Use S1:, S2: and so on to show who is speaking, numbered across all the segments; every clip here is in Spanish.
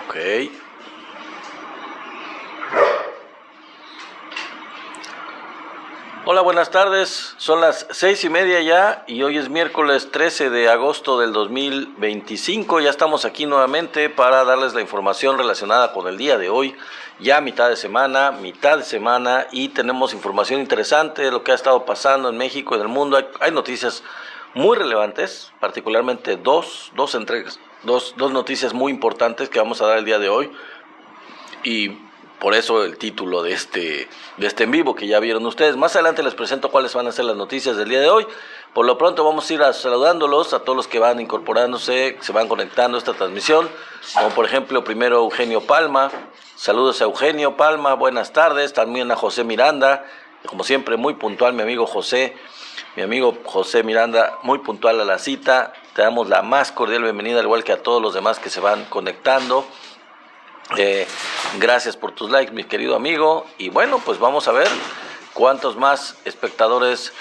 S1: Ok. Hola, buenas tardes. Son las 6:30 ya y hoy es miércoles 13 de agosto del 2025. Ya estamos aquí nuevamente para darles la información relacionada con el día de hoy. Ya mitad de semana y tenemos información interesante de lo que ha estado pasando en México y en el mundo. Hay noticias muy relevantes, particularmente dos noticias muy importantes que vamos a dar el día de hoy. Y por eso el título de este en vivo que ya vieron ustedes. Más adelante les presento cuáles van a ser las noticias del día de hoy. Por lo pronto vamos a ir saludándolos a todos los que van incorporándose, se van conectando a esta transmisión. Como por ejemplo, primero Eugenio Palma. Saludos a Eugenio Palma, buenas tardes. También a José Miranda, como siempre muy puntual mi amigo José Miranda, muy puntual a la cita. Te damos la más cordial bienvenida, al igual que a todos los demás que se van conectando. Gracias por tus likes, mi querido amigo. Y bueno, pues vamos a ver cuántos más espectadores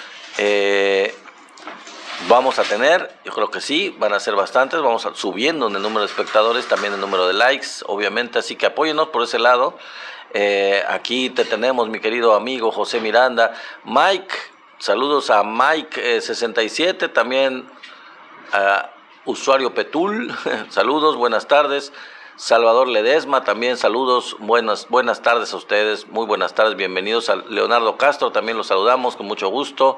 S1: vamos a tener. Yo creo que sí, van a ser bastantes. Vamos subiendo en el número de espectadores, también el número de likes, obviamente. Así que apóyenos por ese lado. Aquí te tenemos, mi querido amigo José Miranda. Mike, saludos a Mike 67, también a usuario Petul. Saludos, buenas tardes. Salvador Ledesma, también saludos, buenas tardes a ustedes, muy buenas tardes, bienvenidos. A Leonardo Castro, también los saludamos con mucho gusto.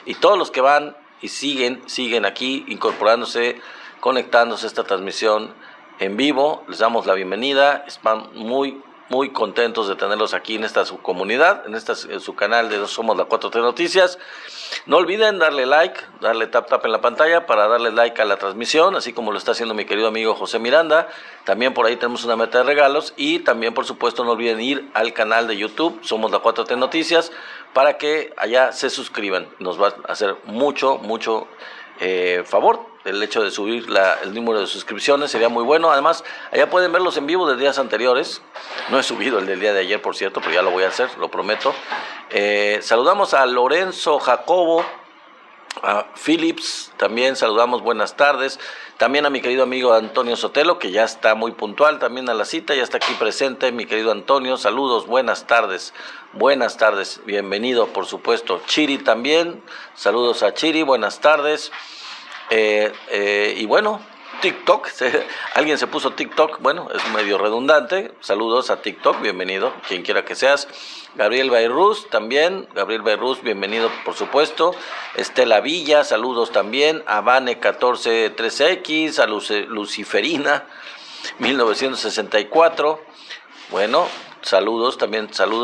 S1: Y todos los que van y siguen aquí incorporándose, conectándose a esta transmisión en vivo, les damos la bienvenida. Están muy contentos de tenerlos aquí en esta su comunidad, en su canal de Somos la 4T Noticias. No olviden darle like, darle tap en la pantalla para darle like a la transmisión, así como lo está haciendo mi querido amigo José Miranda. También por ahí tenemos una meta de regalos y también por supuesto no olviden ir al canal de YouTube Somos la 4T Noticias para que allá se suscriban. Nos va a hacer mucho favor el hecho de subir el número de suscripciones, sería muy bueno. Además, allá pueden verlos en vivo de días anteriores. No he subido el del día de ayer, por cierto, pero ya lo voy a hacer, lo prometo. Saludamos a Lorenzo Jacobo, a Philips, también saludamos, buenas tardes. También a mi querido amigo Antonio Sotelo, que ya está muy puntual también a la cita, ya está aquí presente mi querido Antonio. Saludos, buenas tardes, bienvenido por supuesto. Chiri también, saludos a Chiri, buenas tardes. Y bueno, TikTok, alguien se puso TikTok, bueno, es medio redundante. Saludos a TikTok, bienvenido, quien quiera que seas. Gabriel Bayruz también, bienvenido por supuesto. Estela Villa, saludos también. A Vane 143X, a Luciferina 1964. Bueno, saludos,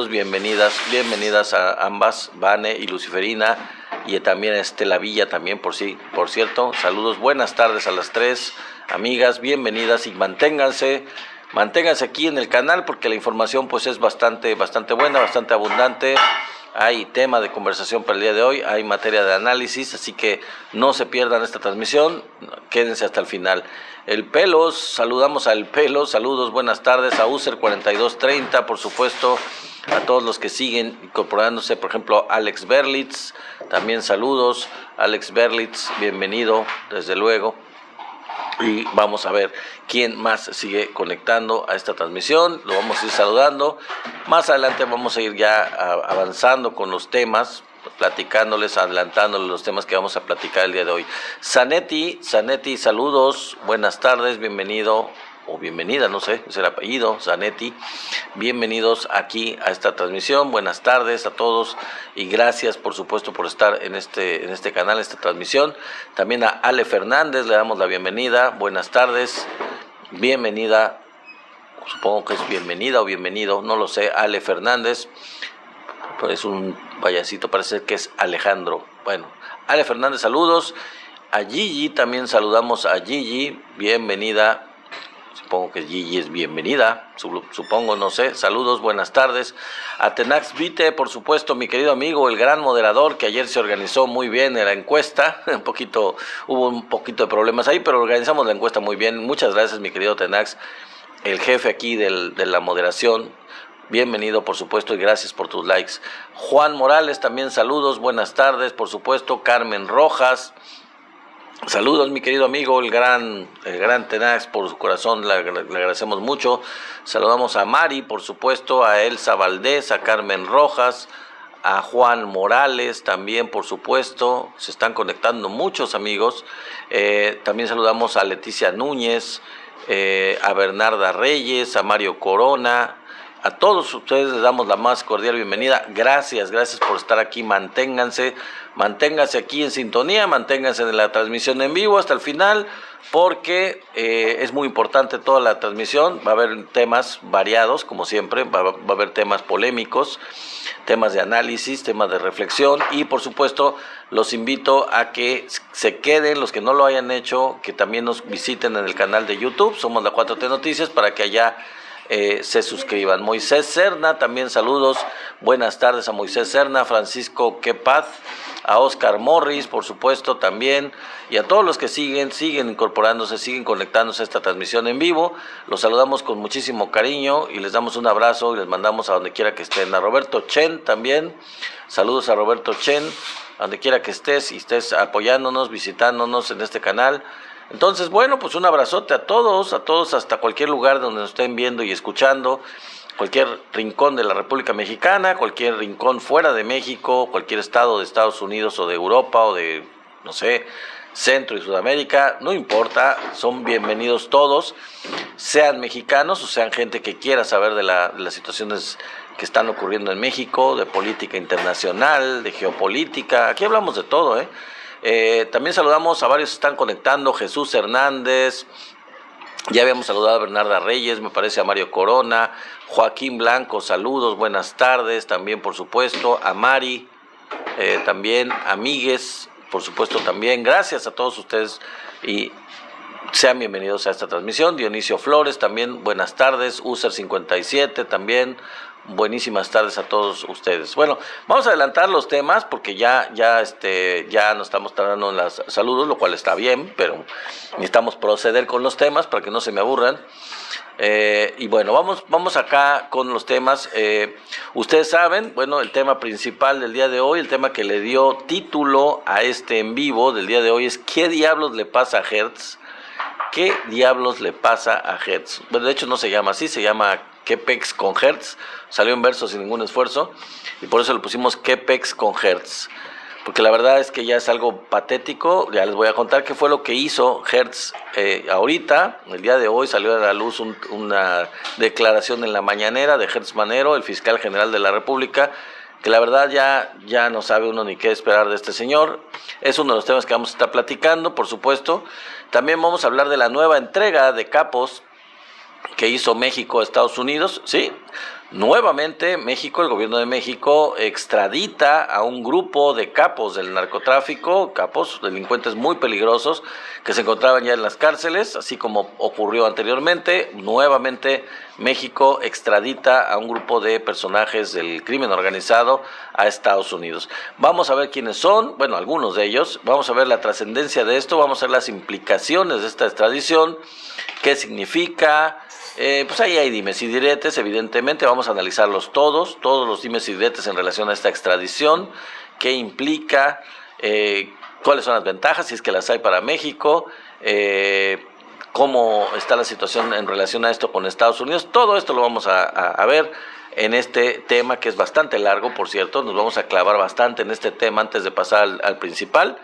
S1: bienvenidas a ambas, Vane y Luciferina. Y también a Estela Villa también, por cierto, saludos, buenas tardes a las tres amigas, bienvenidas y manténganse aquí en el canal porque la información pues es bastante buena, bastante abundante. Hay tema de conversación para el día de hoy, hay materia de análisis, así que no se pierdan esta transmisión, quédense hasta el final. El Pelos, saludamos al Pelos, saludos, buenas tardes a User 4230, por supuesto, a todos los que siguen incorporándose, por ejemplo, Alex Berlitz, también saludos, Alex Berlitz, bienvenido, desde luego. Y vamos a ver quién más sigue conectando a esta transmisión, lo vamos a ir saludando. Más adelante vamos a ir ya avanzando con los temas, platicándoles, adelantándoles los temas que vamos a platicar el día de hoy. Zanetti, saludos, buenas tardes, bienvenido o bienvenida, no sé, es el apellido, Zanetti. Bienvenidos aquí a esta transmisión, buenas tardes a todos y gracias por supuesto por estar en este canal, esta transmisión. También a Ale Fernández le damos la bienvenida, buenas tardes, bienvenida, supongo que es bienvenida o bienvenido, no lo sé, Ale Fernández, pues un payasito, parece que es Alejandro. Bueno, Ale Fernández, saludos. A Gigi, también saludamos a Gigi, bienvenida. Supongo que Gigi es bienvenida, supongo, no sé. Saludos, buenas tardes. A Tenax Vite, por supuesto, mi querido amigo, el gran moderador, que ayer se organizó muy bien en la encuesta. Hubo un poquito de problemas ahí, pero organizamos la encuesta muy bien. Muchas gracias, mi querido Tenax, el jefe aquí de la moderación. Bienvenido, por supuesto, y gracias por tus likes. Juan Morales, también saludos, buenas tardes, por supuesto. Carmen Rojas, Saludos, mi querido amigo, el gran Tenax, por su corazón, le agradecemos mucho. Saludamos a Mari, por supuesto, a Elsa Valdés, a Carmen Rojas, a Juan Morales, también, por supuesto. Se están conectando muchos amigos. También saludamos a Leticia Núñez, a Bernarda Reyes, a Mario Corona. A todos ustedes les damos la más cordial bienvenida. Gracias por estar aquí. Manténganse aquí en sintonía, manténganse en la transmisión en vivo hasta el final, porque es muy importante toda la transmisión. Va a haber temas variados, como siempre, va a haber temas polémicos, temas de análisis, temas de reflexión, y por supuesto los invito a que se queden, los que no lo hayan hecho, que también nos visiten en el canal de YouTube, somos la 4T Noticias, para que allá se suscriban. Moisés Serna, también saludos, buenas tardes a Moisés Serna, Francisco Quepaz, a Oscar Morris, por supuesto, también, y a todos los que siguen incorporándose, siguen conectándose a esta transmisión en vivo. Los saludamos con muchísimo cariño y les damos un abrazo y les mandamos a donde quiera que estén. A Roberto Chen también, saludos a Roberto Chen, a donde quiera que estés y estés apoyándonos, visitándonos en este canal. Entonces, bueno, pues un abrazote a todos, hasta cualquier lugar donde nos estén viendo y escuchando, cualquier rincón de la República Mexicana, cualquier rincón fuera de México, cualquier estado de Estados Unidos o de Europa o de, no sé, Centro y Sudamérica, no importa, son bienvenidos todos, sean mexicanos o sean gente que quiera saber de las situaciones que están ocurriendo en México, de política internacional, de geopolítica. Aquí hablamos de todo, también saludamos a varios que están conectando. Jesús Hernández, ya habíamos saludado a Bernarda Reyes, me parece, a Mario Corona, Joaquín Blanco, saludos, buenas tardes, también por supuesto, a Mari, también, a Migues, por supuesto también, gracias a todos ustedes y sean bienvenidos a esta transmisión. Dionisio Flores, también, buenas tardes, User57 también. Buenísimas tardes a todos ustedes. Bueno, vamos a adelantar los temas porque ya nos estamos tardando en los saludos, lo cual está bien, pero necesitamos proceder con los temas para que no se me aburran. Y bueno, vamos acá con los temas. Ustedes saben, bueno, el tema principal del día de hoy, el tema que le dio título a este en vivo del día de hoy es ¿qué diablos le pasa a Hertz? ¿Qué diablos le pasa a Hertz? Bueno, de hecho no se llama así, se llama ¿qué pex con Hertz? Salió en verso sin ningún esfuerzo y por eso le pusimos ¿qué pex con Hertz? Porque la verdad es que ya es algo patético. Ya les voy a contar qué fue lo que hizo Hertz ahorita. El día de hoy salió a la luz una declaración en la mañanera de Hertz Manero, el fiscal general de la República, que la verdad ya no sabe uno ni qué esperar de este señor. Es uno de los temas que vamos a estar platicando, por supuesto. También vamos a hablar de la nueva entrega de capos que hizo México a Estados Unidos, ¿sí? Nuevamente México, el gobierno de México extradita a un grupo de capos del narcotráfico, capos, delincuentes muy peligrosos que se encontraban ya en las cárceles, así como ocurrió anteriormente. Nuevamente México extradita a un grupo de personajes del crimen organizado a Estados Unidos. Vamos a ver quiénes son, bueno, algunos de ellos, vamos a ver la trascendencia de esto, vamos a ver las implicaciones de esta extradición, qué significa. Pues ahí hay dimes y diretes, evidentemente, vamos a analizarlos todos los dimes y diretes en relación a esta extradición, qué implica, cuáles son las ventajas, si es que las hay para México, cómo está la situación en relación a esto con Estados Unidos. Todo esto lo vamos a ver en este tema, que es bastante largo, por cierto. Nos vamos a clavar bastante en este tema antes de pasar al principal,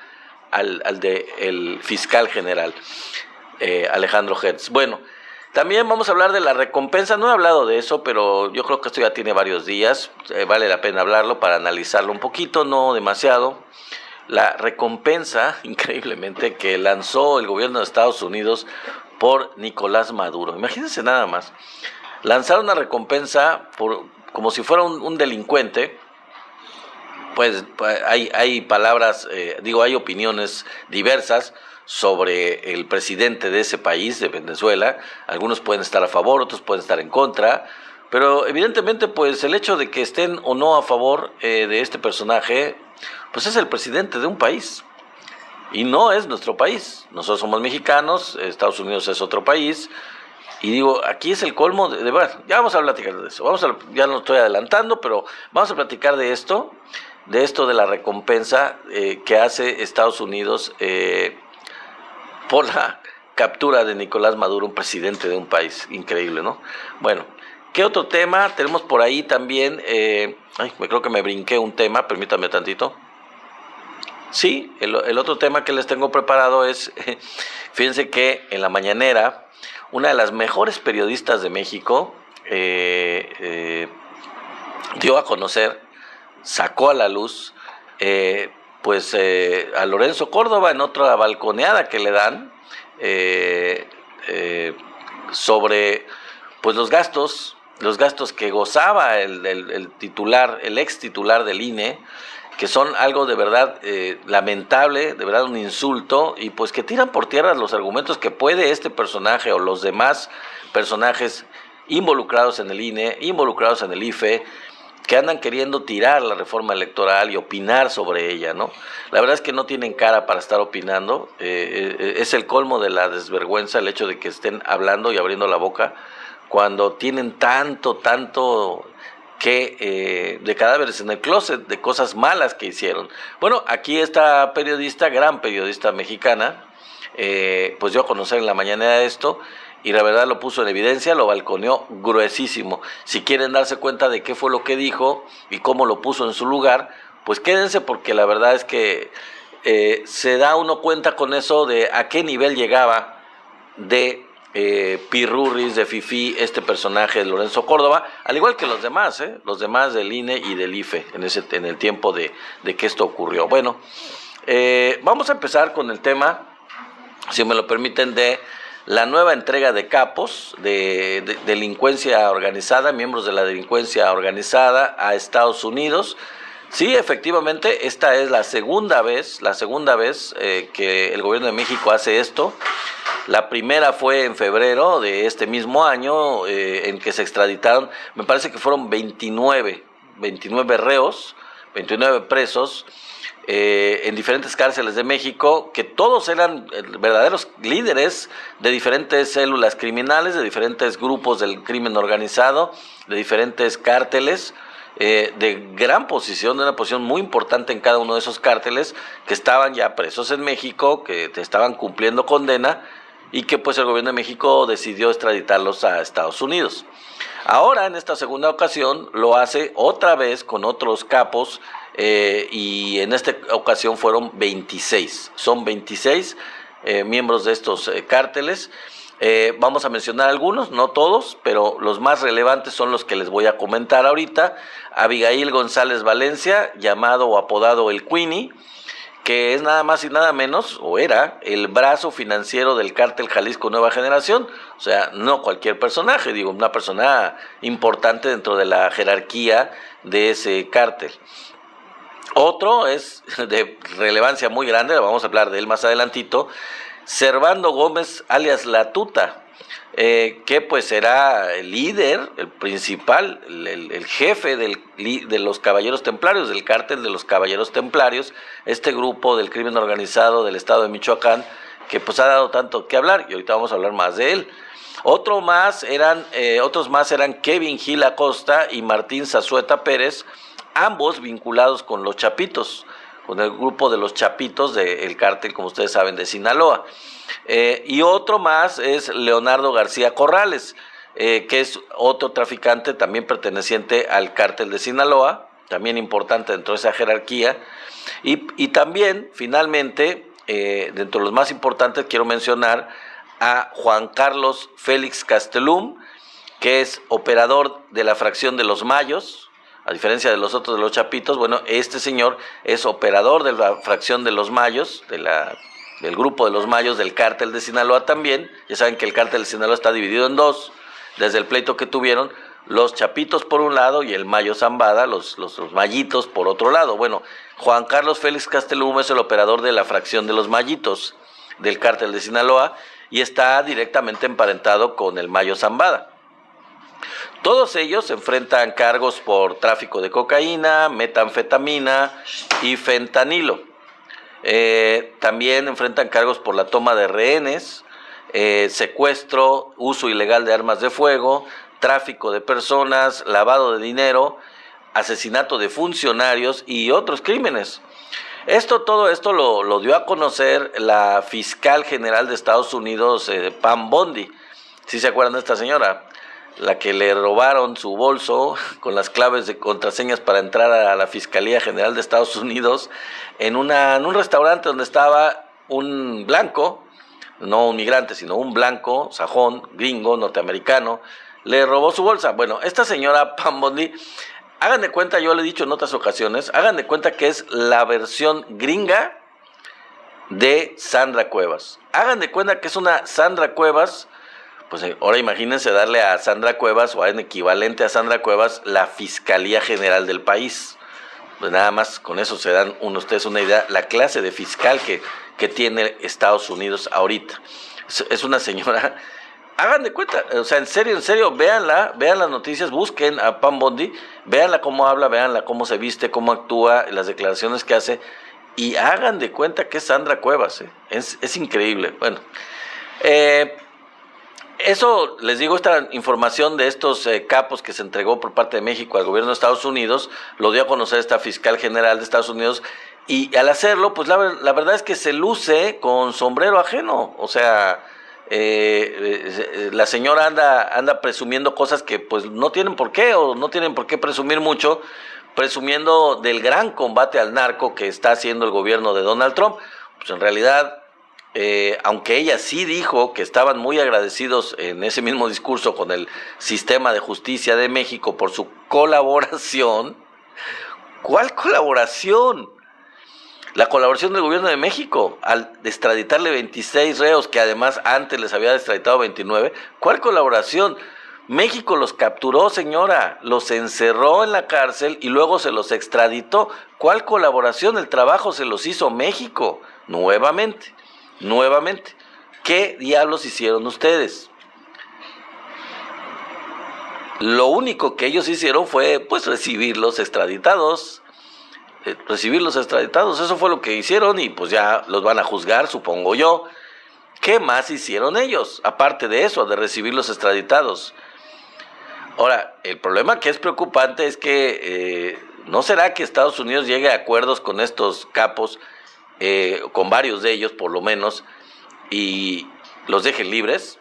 S1: al del fiscal general, Alejandro Hertz. Bueno, también vamos a hablar de la recompensa. No he hablado de eso, pero yo creo que esto ya tiene varios días. Vale la pena hablarlo para analizarlo un poquito, no demasiado. La recompensa, increíblemente, que lanzó el gobierno de Estados Unidos por Nicolás Maduro. Imagínense nada más. Lanzar una recompensa como si fuera un delincuente. Pues hay palabras, hay opiniones diversas sobre el presidente de ese país, de Venezuela. Algunos pueden estar a favor, otros pueden estar en contra, pero evidentemente pues el hecho de que estén o no a favor de este personaje, pues es el presidente de un país y no es nuestro país. Nosotros somos mexicanos, Estados Unidos es otro país, y digo, aquí es el colmo de bueno, ya vamos a platicar de eso, ya no estoy adelantando, pero vamos a platicar de esto de la recompensa que hace Estados Unidos por la captura de Nicolás Maduro, un presidente de un país. Increíble, ¿no? Bueno, ¿qué otro tema? Tenemos por ahí también, me creo que me brinqué un tema, permítame tantito. Sí, el otro tema que les tengo preparado es, fíjense que en la mañanera, una de las mejores periodistas de México dio a conocer, sacó a la luz, a Lorenzo Córdoba en otra balconeada que le dan sobre pues los gastos que gozaba el titular, el ex titular del INE, que son algo de verdad lamentable, de verdad un insulto, y pues que tiran por tierra los argumentos que puede este personaje o los demás personajes involucrados en el INE, involucrados en el IFE, que andan queriendo tirar la reforma electoral y opinar sobre ella, ¿no? La verdad es que no tienen cara para estar opinando, es el colmo de la desvergüenza el hecho de que estén hablando y abriendo la boca cuando tienen tanto que de cadáveres en el closet, de cosas malas que hicieron. Bueno, aquí esta periodista, gran periodista mexicana, pues dio a conocer en la mañana esto, y la verdad lo puso en evidencia, lo balconeó gruesísimo. Si quieren darse cuenta de qué fue lo que dijo y cómo lo puso en su lugar, pues quédense, porque la verdad es que se da uno cuenta con eso de a qué nivel llegaba de pirurris, de fifí, este personaje de Lorenzo Córdoba, al igual que los demás del INE y del IFE en el tiempo de que esto ocurrió. Bueno, vamos a empezar con el tema, si me lo permiten, de la nueva entrega de capos de delincuencia organizada, miembros de la delincuencia organizada a Estados Unidos. Sí, efectivamente, esta es la segunda vez que el gobierno de México hace esto. La primera fue en febrero de este mismo año, en que se extraditaron, me parece que fueron 29 reos, 29 presos, en diferentes cárceles de México, que todos eran verdaderos líderes de diferentes células criminales, de diferentes grupos del crimen organizado, de diferentes cárteles, de gran posición, de una posición muy importante en cada uno de esos cárteles, que estaban ya presos en México, que estaban cumpliendo condena, y que pues el gobierno de México decidió extraditarlos a Estados Unidos. Ahora, en esta segunda ocasión, lo hace otra vez con otros capos, y en esta ocasión fueron 26. Son 26 miembros de estos cárteles. Vamos a mencionar algunos, no todos, pero los más relevantes son los que les voy a comentar ahorita. Abigail González Valencia, llamado o apodado el Queenie, que es nada más y nada menos, o era, el brazo financiero del cártel Jalisco Nueva Generación. O sea, no cualquier personaje, digo, una persona importante dentro de la jerarquía de ese cártel. Otro es de relevancia muy grande, vamos a hablar de él más adelantito, Servando Gómez, alias La Tuta, que pues será el líder, el principal, el jefe de los Caballeros Templarios, del cártel de los Caballeros Templarios, este grupo del crimen organizado del estado de Michoacán, que pues ha dado tanto que hablar, y ahorita vamos a hablar más de él. Otros más eran Kevin Gil Acosta y Martín Zazueta Pérez, ambos vinculados con los Chapitos, con el grupo de los Chapitos del cártel, como ustedes saben, de Sinaloa. Y otro más es Leonardo García Corrales, que es otro traficante también perteneciente al cártel de Sinaloa, también importante dentro de esa jerarquía. Y también, finalmente, dentro de los más importantes, quiero mencionar a Juan Carlos Félix Castelum, que es operador de la fracción de los Mayos. A diferencia de los otros de los Chapitos, bueno, este señor es operador de la fracción de los Mayos, del grupo de los Mayos del cártel de Sinaloa también. Ya saben que el cártel de Sinaloa está dividido en dos, desde el pleito que tuvieron, los Chapitos por un lado y el Mayo Zambada, los Mayitos por otro lado. Bueno, Juan Carlos Félix Castelum es el operador de la fracción de los Mayitos del cártel de Sinaloa y está directamente emparentado con el Mayo Zambada. Todos ellos enfrentan cargos por tráfico de cocaína, metanfetamina y fentanilo. También enfrentan cargos por la toma de rehenes, secuestro, uso ilegal de armas de fuego, tráfico de personas, lavado de dinero, asesinato de funcionarios y otros crímenes. Todo esto lo dio a conocer la fiscal general de Estados Unidos, Pam Bondi. ¿Sí se acuerdan de esta señora? La que le robaron su bolso con las claves de contraseñas para entrar a la Fiscalía General de Estados Unidos en un restaurante donde estaba un blanco, no un migrante, sino un blanco, sajón, gringo, norteamericano, le robó su bolsa. Bueno, esta señora Pam Bondi, hagan de cuenta, yo le he dicho en otras ocasiones, hagan de cuenta que es la versión gringa de Sandra Cuevas. Hagan de cuenta que es una Sandra Cuevas. Pues ahora imagínense darle a Sandra Cuevas o a un equivalente a Sandra Cuevas la Fiscalía General del país. Pues nada más con eso se dan ustedes una idea, la clase de fiscal que tiene Estados Unidos ahorita. Es una señora, hagan de cuenta, o sea, en serio, véanla, vean las noticias, busquen a Pam Bondi, véanla cómo habla, véanla cómo se viste, cómo actúa, las declaraciones que hace, y hagan de cuenta que es Sandra Cuevas, es increíble. Bueno, eso, les digo, esta información de estos capos que se entregó por parte de México al gobierno de Estados Unidos, lo dio a conocer esta fiscal general de Estados Unidos, y al hacerlo, pues la verdad es que se luce con sombrero ajeno. O sea, la señora anda presumiendo cosas que pues no tienen por qué, o no tienen por qué presumir mucho, presumiendo del gran combate al narco que está haciendo el gobierno de Donald Trump. Pues en realidad, aunque ella sí dijo que estaban muy agradecidos en ese mismo discurso con el sistema de justicia de México por su colaboración. ¿Cuál colaboración? La colaboración del gobierno de México al extraditarle 26 reos, que además antes les había extraditado 29. ¿Cuál colaboración? México los capturó, señora, los encerró en la cárcel y luego se los extraditó. ¿Cuál colaboración? El trabajo se los hizo México, nuevamente. ¿Qué diablos hicieron ustedes? Lo único que ellos hicieron fue pues recibir los extraditados. Eso fue lo que hicieron, y pues ya los van a juzgar, supongo yo. ¿Qué más hicieron ellos? Aparte de eso, de recibir los extraditados. Ahora, el problema que es preocupante es que ¿no será que Estados Unidos llegue a acuerdos con estos capos, con varios de ellos por lo menos, y los dejen libres?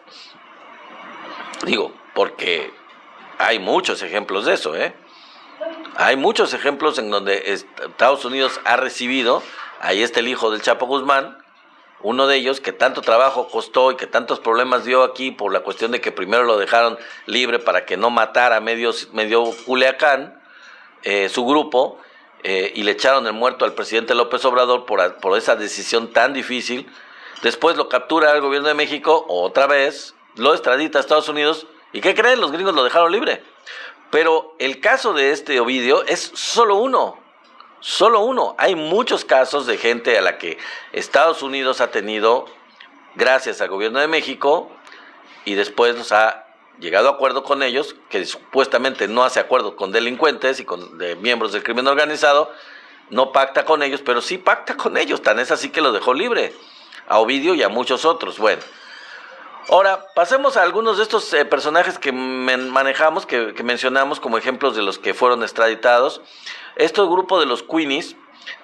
S1: Digo, porque hay muchos ejemplos de eso, Hay muchos ejemplos en donde Estados Unidos ha recibido, ahí está el hijo del Chapo Guzmán, uno de ellos que tanto trabajo costó y que tantos problemas dio aquí por la cuestión de que primero lo dejaron libre para que no matara medio Culiacán, su grupo, y le echaron el muerto al presidente López Obrador por esa decisión tan difícil. Después lo captura el gobierno de México, otra vez, lo extradita a Estados Unidos, ¿y qué creen? Los gringos lo dejaron libre. Pero el caso de este Ovidio es solo uno. Hay muchos casos de gente a la que Estados Unidos ha tenido gracias al gobierno de México, y después nos ha llegado a acuerdo con ellos, que supuestamente no hace acuerdo con delincuentes y con miembros del crimen organizado, no pacta con ellos, pero sí pacta con ellos, tan es así que lo dejó libre, a Ovidio y a muchos otros. Bueno, ahora pasemos a algunos de estos personajes que manejamos, que mencionamos como ejemplos de los que fueron extraditados. Este grupo de los Queenies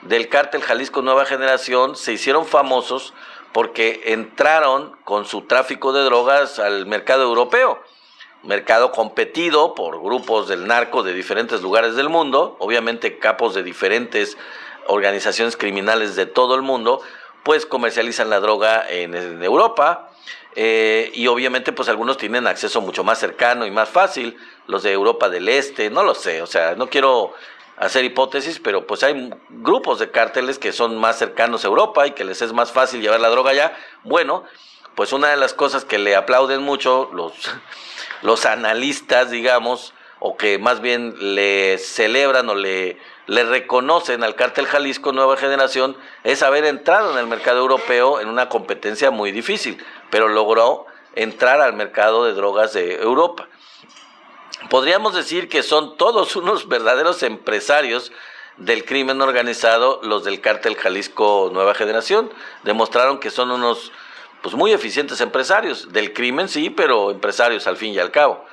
S1: del cártel Jalisco Nueva Generación se hicieron famosos porque entraron con su tráfico de drogas al mercado europeo, mercado competido por grupos del narco de diferentes lugares del mundo, obviamente capos de diferentes organizaciones criminales de todo el mundo, pues comercializan la droga en Europa, y obviamente pues algunos tienen acceso mucho más cercano y más fácil, los de Europa del Este, no lo sé, o sea, no quiero hacer hipótesis, pero pues hay grupos de cárteles que son más cercanos a Europa y que les es más fácil llevar la droga allá. Bueno, pues una de las cosas que le aplauden mucho los analistas, digamos, o que más bien le celebran o le reconocen al cártel Jalisco Nueva Generación, es haber entrado en el mercado europeo en una competencia muy difícil, pero logró entrar al mercado de drogas de Europa. Podríamos decir que son todos unos verdaderos empresarios del crimen organizado, los del cártel Jalisco Nueva Generación. Demostraron que son unos pues muy eficientes empresarios del crimen, sí, pero empresarios al fin y al cabo.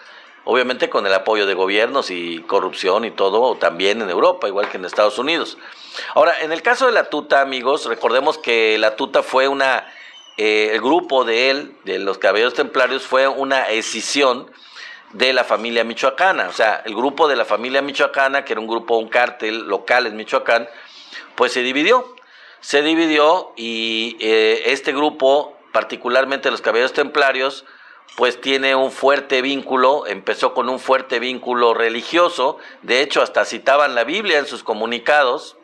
S1: obviamente con el apoyo de gobiernos y corrupción y todo, también en Europa, igual que en Estados Unidos. Ahora, en el caso de la tuta, amigos, recordemos que la tuta fue el grupo de él, de los Caballeros Templarios, fue una escisión de la familia michoacana. O sea, el grupo de la familia michoacana, que era un cártel local en Michoacán, pues se dividió. Y este grupo, particularmente los Caballeros Templarios, pues tiene un fuerte vínculo, empezó con un fuerte vínculo religioso, de hecho hasta citaban la Biblia en sus comunicados,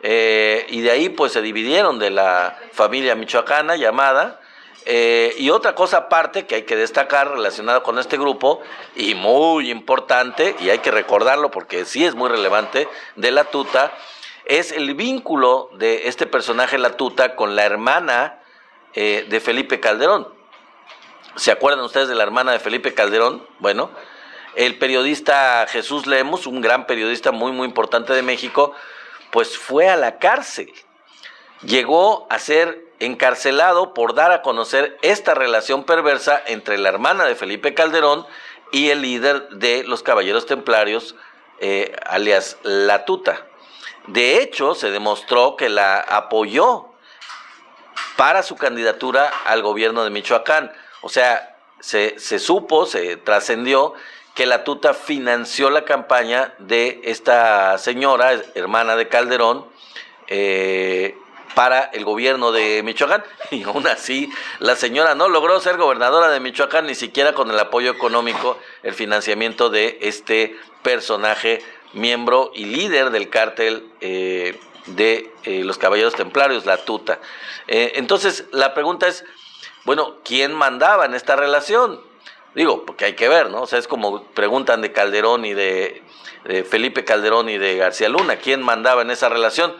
S1: y de ahí pues se dividieron de la familia michoacana llamada. Y otra cosa aparte que hay que destacar relacionada con este grupo, y muy importante, y hay que recordarlo porque sí es muy relevante, de la tuta, es el vínculo de este personaje, la tuta, con la hermana de Felipe Calderón. ¿Se acuerdan ustedes de la hermana de Felipe Calderón? Bueno, el periodista Jesús Lemus, un gran periodista muy muy importante de México, pues fue a la cárcel. Llegó a ser encarcelado por dar a conocer esta relación perversa entre la hermana de Felipe Calderón y el líder de los Caballeros Templarios, alias La Tuta. De hecho, se demostró que la apoyó para su candidatura al gobierno de Michoacán. O sea, se trascendió que la tuta financió la campaña de esta señora, hermana de Calderón, para el gobierno de Michoacán. Y aún así, la señora no logró ser gobernadora de Michoacán, ni siquiera con el apoyo económico, el financiamiento de este personaje, miembro y líder del cártel de los Caballeros Templarios, la tuta. Entonces, la pregunta es, bueno, ¿quién mandaba en esta relación? Digo, porque hay que ver, ¿no? O sea, es como preguntan de Calderón y de Felipe Calderón y de García Luna, ¿quién mandaba en esa relación?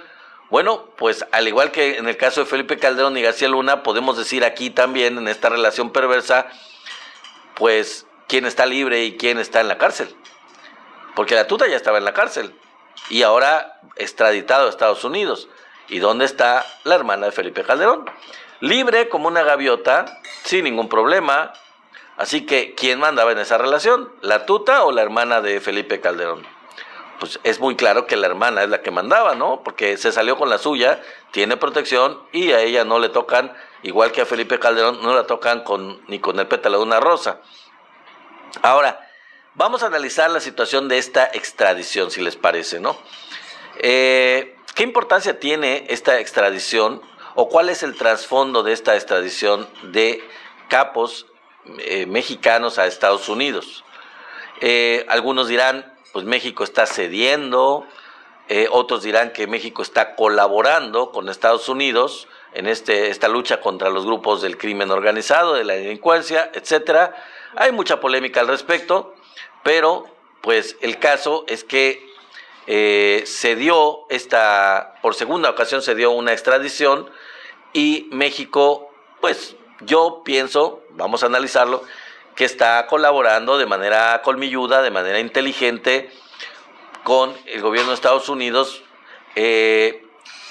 S1: Bueno, pues al igual que en el caso de Felipe Calderón y García Luna, podemos decir aquí también, en esta relación perversa, pues, ¿quién está libre y quién está en la cárcel? Porque la tuta ya estaba en la cárcel y ahora extraditado a Estados Unidos. ¿Y dónde está la hermana de Felipe Calderón? Libre como una gaviota, sin ningún problema. Así que, ¿quién mandaba en esa relación? ¿La tuta o la hermana de Felipe Calderón? Pues es muy claro que la hermana es la que mandaba, ¿no? Porque se salió con la suya, tiene protección y a ella no le tocan, igual que a Felipe Calderón, no la tocan ni con el pétalo de una rosa. Ahora, vamos a analizar la situación de esta extradición, si les parece, ¿no? ¿Qué importancia tiene esta extradición o cuál es el trasfondo de esta extradición de capos mexicanos a Estados Unidos? Algunos dirán, pues México está cediendo, otros dirán que México está colaborando con Estados Unidos en esta lucha contra los grupos del crimen organizado, de la delincuencia, etcétera. Hay mucha polémica al respecto, pero pues el caso es que por segunda ocasión se dio una extradición y México, pues yo pienso, vamos a analizarlo, que está colaborando de manera colmilluda, de manera inteligente con el gobierno de Estados Unidos,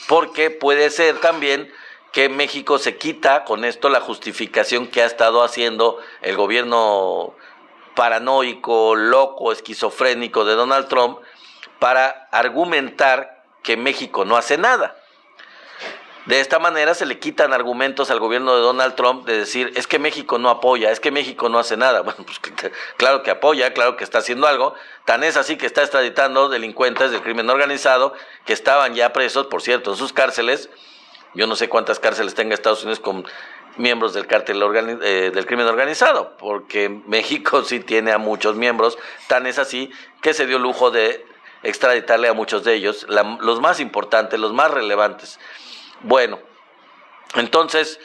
S1: porque puede ser también que México se quita con esto la justificación que ha estado haciendo el gobierno paranoico, loco, esquizofrénico de Donald Trump para argumentar que México no hace nada. De esta manera se le quitan argumentos al gobierno de Donald Trump de decir, es que México no apoya, es que México no hace nada. Bueno, pues claro que apoya, claro que está haciendo algo. Tan es así que está extraditando delincuentes del crimen organizado que estaban ya presos, por cierto, en sus cárceles. Yo no sé cuántas cárceles tenga Estados Unidos con miembros del cártel del crimen organizado, porque México sí tiene a muchos miembros. Tan es así que se dio el lujo de extraditarle a muchos de ellos, los más importantes, los más relevantes. Bueno, entonces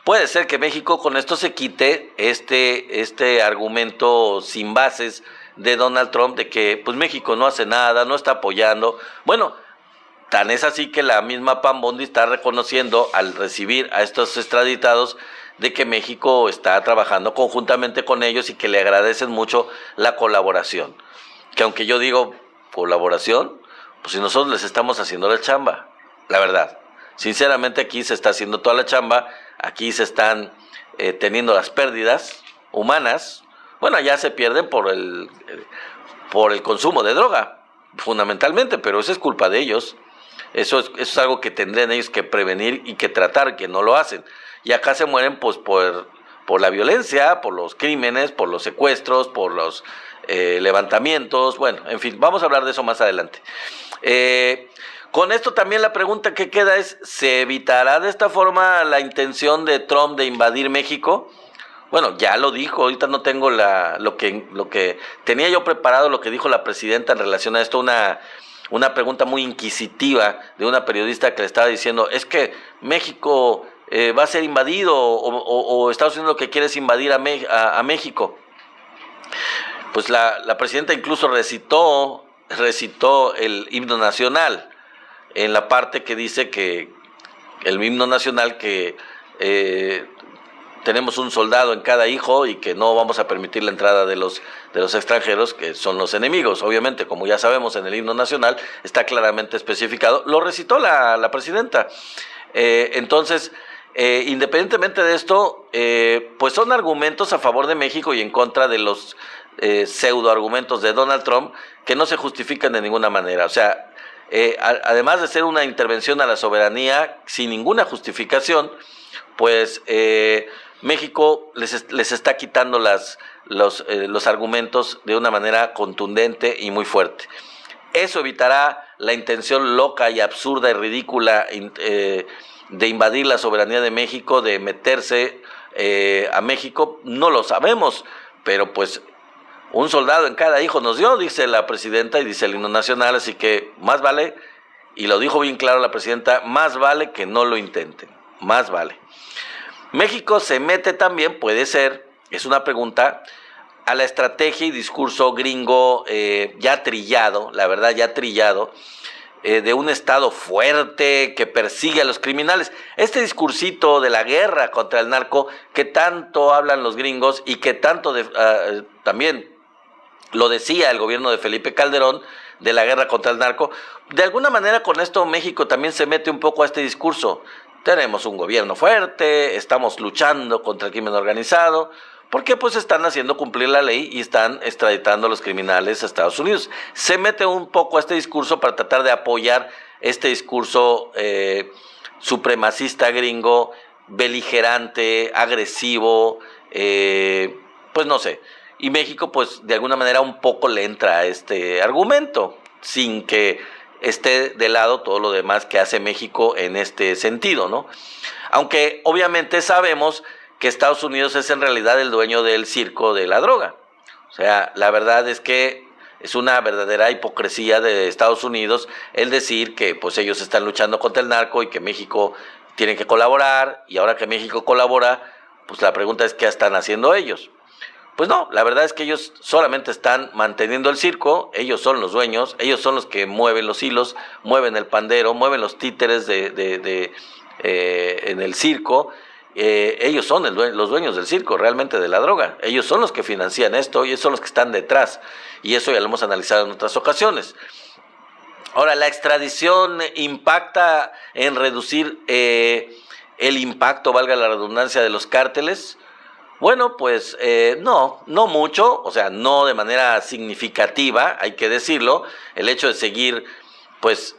S1: puede ser que México con esto se quite este argumento sin bases de Donald Trump de que pues México no hace nada, no está apoyando. Bueno, tan es así que la misma Pam Bondi está reconociendo al recibir a estos extraditados de que México está trabajando conjuntamente con ellos y que le agradecen mucho la colaboración. Que aunque yo digo colaboración, pues si nosotros les estamos haciendo la chamba, la verdad. Sinceramente aquí se está haciendo toda la chamba, aquí se están teniendo las pérdidas humanas, Bueno, allá se pierden por el consumo de droga, fundamentalmente, pero eso es culpa de ellos. Eso es algo que tendrían ellos que prevenir y que tratar, que no lo hacen. Y acá se mueren pues por la violencia, por los crímenes, por los secuestros, por los levantamientos. Bueno, en fin, vamos a hablar de eso más adelante. Con esto también la pregunta que queda es, ¿se evitará de esta forma la intención de Trump de invadir México? Bueno, ya lo dijo, ahorita no tengo lo que tenía yo preparado, lo que dijo la presidenta en relación a esto, una pregunta muy inquisitiva de una periodista que le estaba diciendo, es que México va a ser invadido o Estados Unidos lo que quiere es invadir a México. Pues la presidenta incluso recitó el himno nacional en la parte que dice que el himno nacional que tenemos un soldado en cada hijo y que no vamos a permitir la entrada de los extranjeros, que son los enemigos. Obviamente, como ya sabemos, en el himno nacional está claramente especificado. Lo recitó la presidenta. Entonces, independientemente de esto, pues son argumentos a favor de México y en contra de los pseudo argumentos de Donald Trump que no se justifican de ninguna manera. O sea, además de ser una intervención a la soberanía sin ninguna justificación, pues México les está quitando los argumentos de una manera contundente y muy fuerte. Eso evitará la intención loca y absurda y ridícula de invadir la soberanía de México, de meterse a México. No lo sabemos, pero pues un soldado en cada hijo nos dio, dice la presidenta y dice el himno nacional, así que más vale, y lo dijo bien claro la presidenta, más vale que no lo intenten, más vale. México se mete también, puede ser, es una pregunta, a la estrategia y discurso gringo ya trillado, la verdad ya trillado, de un Estado fuerte que persigue a los criminales. Este discursito de la guerra contra el narco que tanto hablan los gringos y que tanto también lo decía el gobierno de Felipe Calderón, de la guerra contra el narco, de alguna manera con esto México también se mete un poco a este discurso. Tenemos un gobierno fuerte, estamos luchando contra el crimen organizado, porque pues están haciendo cumplir la ley y están extraditando a los criminales a Estados Unidos. Se mete un poco a este discurso para tratar de apoyar este discurso supremacista gringo, beligerante, agresivo, pues no sé. Y México pues de alguna manera un poco le entra a este argumento, sin que esté de lado todo lo demás que hace México en este sentido, ¿no? Aunque obviamente sabemos que Estados Unidos es en realidad el dueño del circo de la droga. O sea, la verdad es que es una verdadera hipocresía de Estados Unidos el decir que pues ellos están luchando contra el narco y que México tiene que colaborar, y ahora que México colabora, pues la pregunta es ¿qué están haciendo ellos? Pues no, la verdad es que ellos solamente están manteniendo el circo, ellos son los dueños, ellos son los que mueven los hilos, mueven el pandero, mueven los títeres en el circo. Ellos son los dueños del circo, realmente de la droga. Ellos son los que financian esto y ellos son los que están detrás. Y eso ya lo hemos analizado en otras ocasiones. Ahora, ¿la extradición impacta en reducir el impacto, valga la redundancia, de los cárteles? Bueno, pues no mucho, o sea, no de manera significativa, hay que decirlo. El hecho de seguir, pues,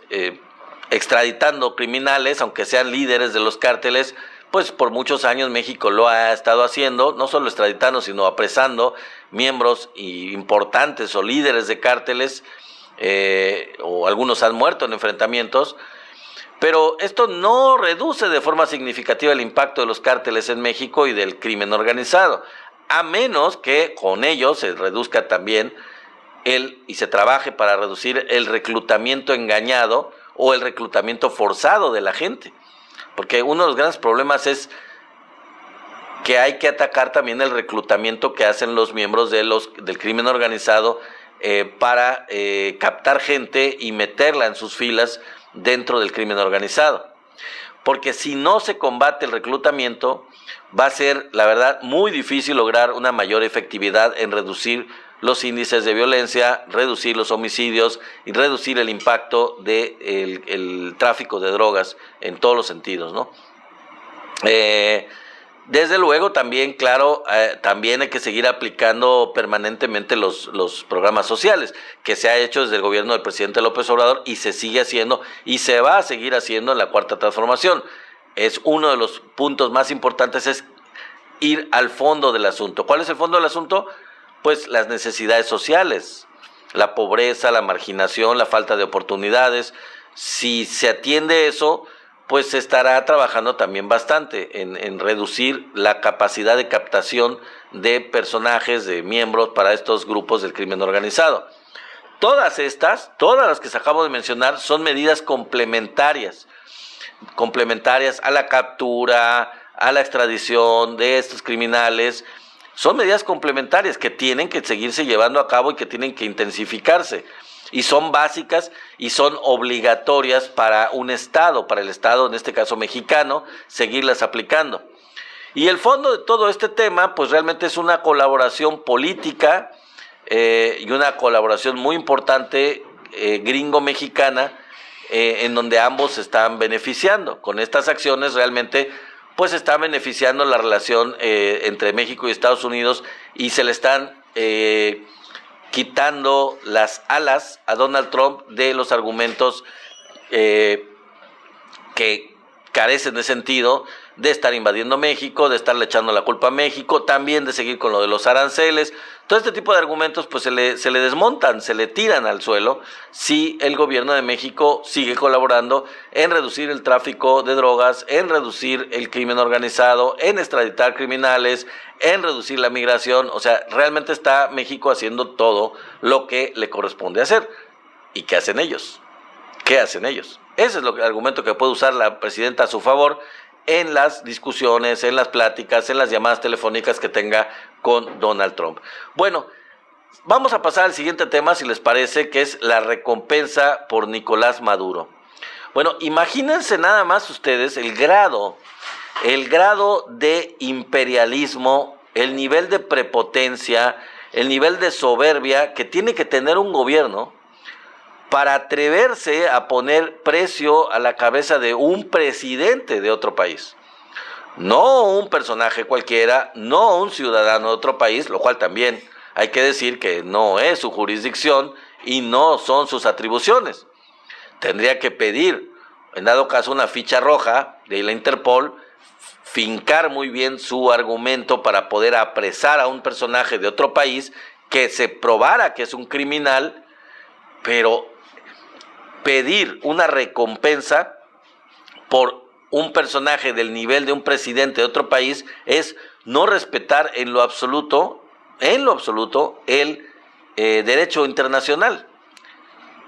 S1: extraditando criminales, aunque sean líderes de los cárteles, pues por muchos años México lo ha estado haciendo, no solo extraditando, sino apresando miembros importantes o líderes de cárteles, o algunos han muerto en enfrentamientos. Pero esto no reduce de forma significativa el impacto de los cárteles en México y del crimen organizado, a menos que con ello se reduzca también y se trabaje para reducir el reclutamiento engañado o el reclutamiento forzado de la gente. Porque uno de los grandes problemas es que hay que atacar también el reclutamiento que hacen los miembros del crimen organizado para captar gente y meterla en sus filas dentro del crimen organizado. Porque si no se combate el reclutamiento, va a ser, la verdad, muy difícil lograr una mayor efectividad en reducir los índices de violencia, reducir los homicidios y reducir el impacto del tráfico de drogas en todos los sentidos, ¿no? Desde luego también, claro, también hay que seguir aplicando permanentemente los programas sociales, que se ha hecho desde el gobierno del presidente López Obrador y se sigue haciendo y se va a seguir haciendo en la Cuarta Transformación. Es uno de los puntos más importantes, es ir al fondo del asunto. ¿Cuál es el fondo del asunto? Pues las necesidades sociales, la pobreza, la marginación, la falta de oportunidades. Si se atiende eso, pues se estará trabajando también bastante en reducir la capacidad de captación de personajes, de miembros para estos grupos del crimen organizado. Todas las que se acabo de mencionar, son medidas complementarias a la captura, a la extradición de estos criminales. Son medidas complementarias que tienen que seguirse llevando a cabo y que tienen que intensificarse. Y son básicas y son obligatorias para un Estado, para el Estado, en este caso mexicano, seguirlas aplicando. Y el fondo de todo este tema, pues realmente es una colaboración política y una colaboración muy importante gringo-mexicana, en donde ambos se están beneficiando. Con estas acciones realmente pues está beneficiando la relación entre México y Estados Unidos y se le están quitando las alas a Donald Trump de los argumentos que carecen de sentido, de estar invadiendo México, de estarle echando la culpa a México, también de seguir con lo de los aranceles. Todo este tipo de argumentos pues se le desmontan, se le tiran al suelo si el gobierno de México sigue colaborando en reducir el tráfico de drogas, en reducir el crimen organizado, en extraditar criminales, en reducir la migración. O sea, realmente está México haciendo todo lo que le corresponde hacer. ¿Y qué hacen ellos? ¿Qué hacen ellos? Ese es el argumento que puede usar la presidenta a su favor en las discusiones, en las pláticas, en las llamadas telefónicas que tenga con Donald Trump. Bueno, vamos a pasar al siguiente tema, si les parece, que es la recompensa por Nicolás Maduro. Bueno, imagínense nada más ustedes el grado de imperialismo, el nivel de prepotencia, el nivel de soberbia que tiene que tener un gobierno para atreverse a poner precio a la cabeza de un presidente de otro país. No un personaje cualquiera, no un ciudadano de otro país, lo cual también hay que decir que no es su jurisdicción y no son sus atribuciones. Tendría que pedir, en dado caso, una ficha roja de la Interpol, fincar muy bien su argumento para poder apresar a un personaje de otro país que se probara que es un criminal, pero pedir una recompensa por un personaje del nivel de un presidente de otro país es no respetar en lo absoluto el derecho internacional,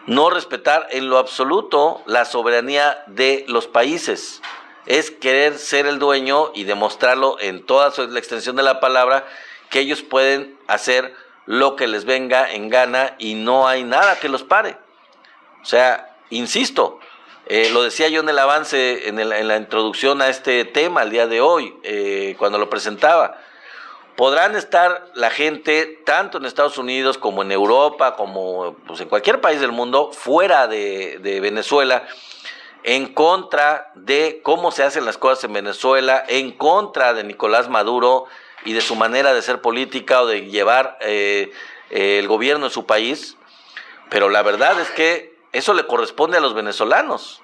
S1: no respetar en lo absoluto la soberanía de los países, es querer ser el dueño y demostrarlo en toda la extensión de la palabra, que ellos pueden hacer lo que les venga en gana y no hay nada que los pare. O sea, insisto, lo decía yo en el avance, en la introducción a este tema el día de hoy, cuando lo presentaba. Podrán estar la gente, tanto en Estados Unidos como en Europa, como pues, en cualquier país del mundo, fuera de Venezuela, en contra de cómo se hacen las cosas en Venezuela, en contra de Nicolás Maduro y de su manera de ser política o de llevar el gobierno de su país. Pero la verdad es que eso le corresponde a los venezolanos.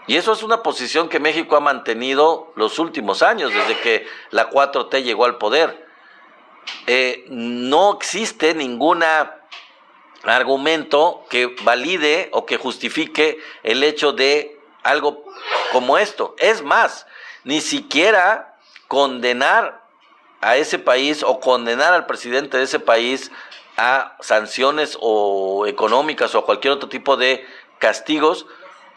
S1: Y eso es una posición que México ha mantenido los últimos años, desde que la 4T llegó al poder. No existe ningún argumento que valide o que justifique el hecho de algo como esto. Es más, ni siquiera condenar a ese país o condenar al presidente de ese país a sanciones o económicas o a cualquier otro tipo de castigos,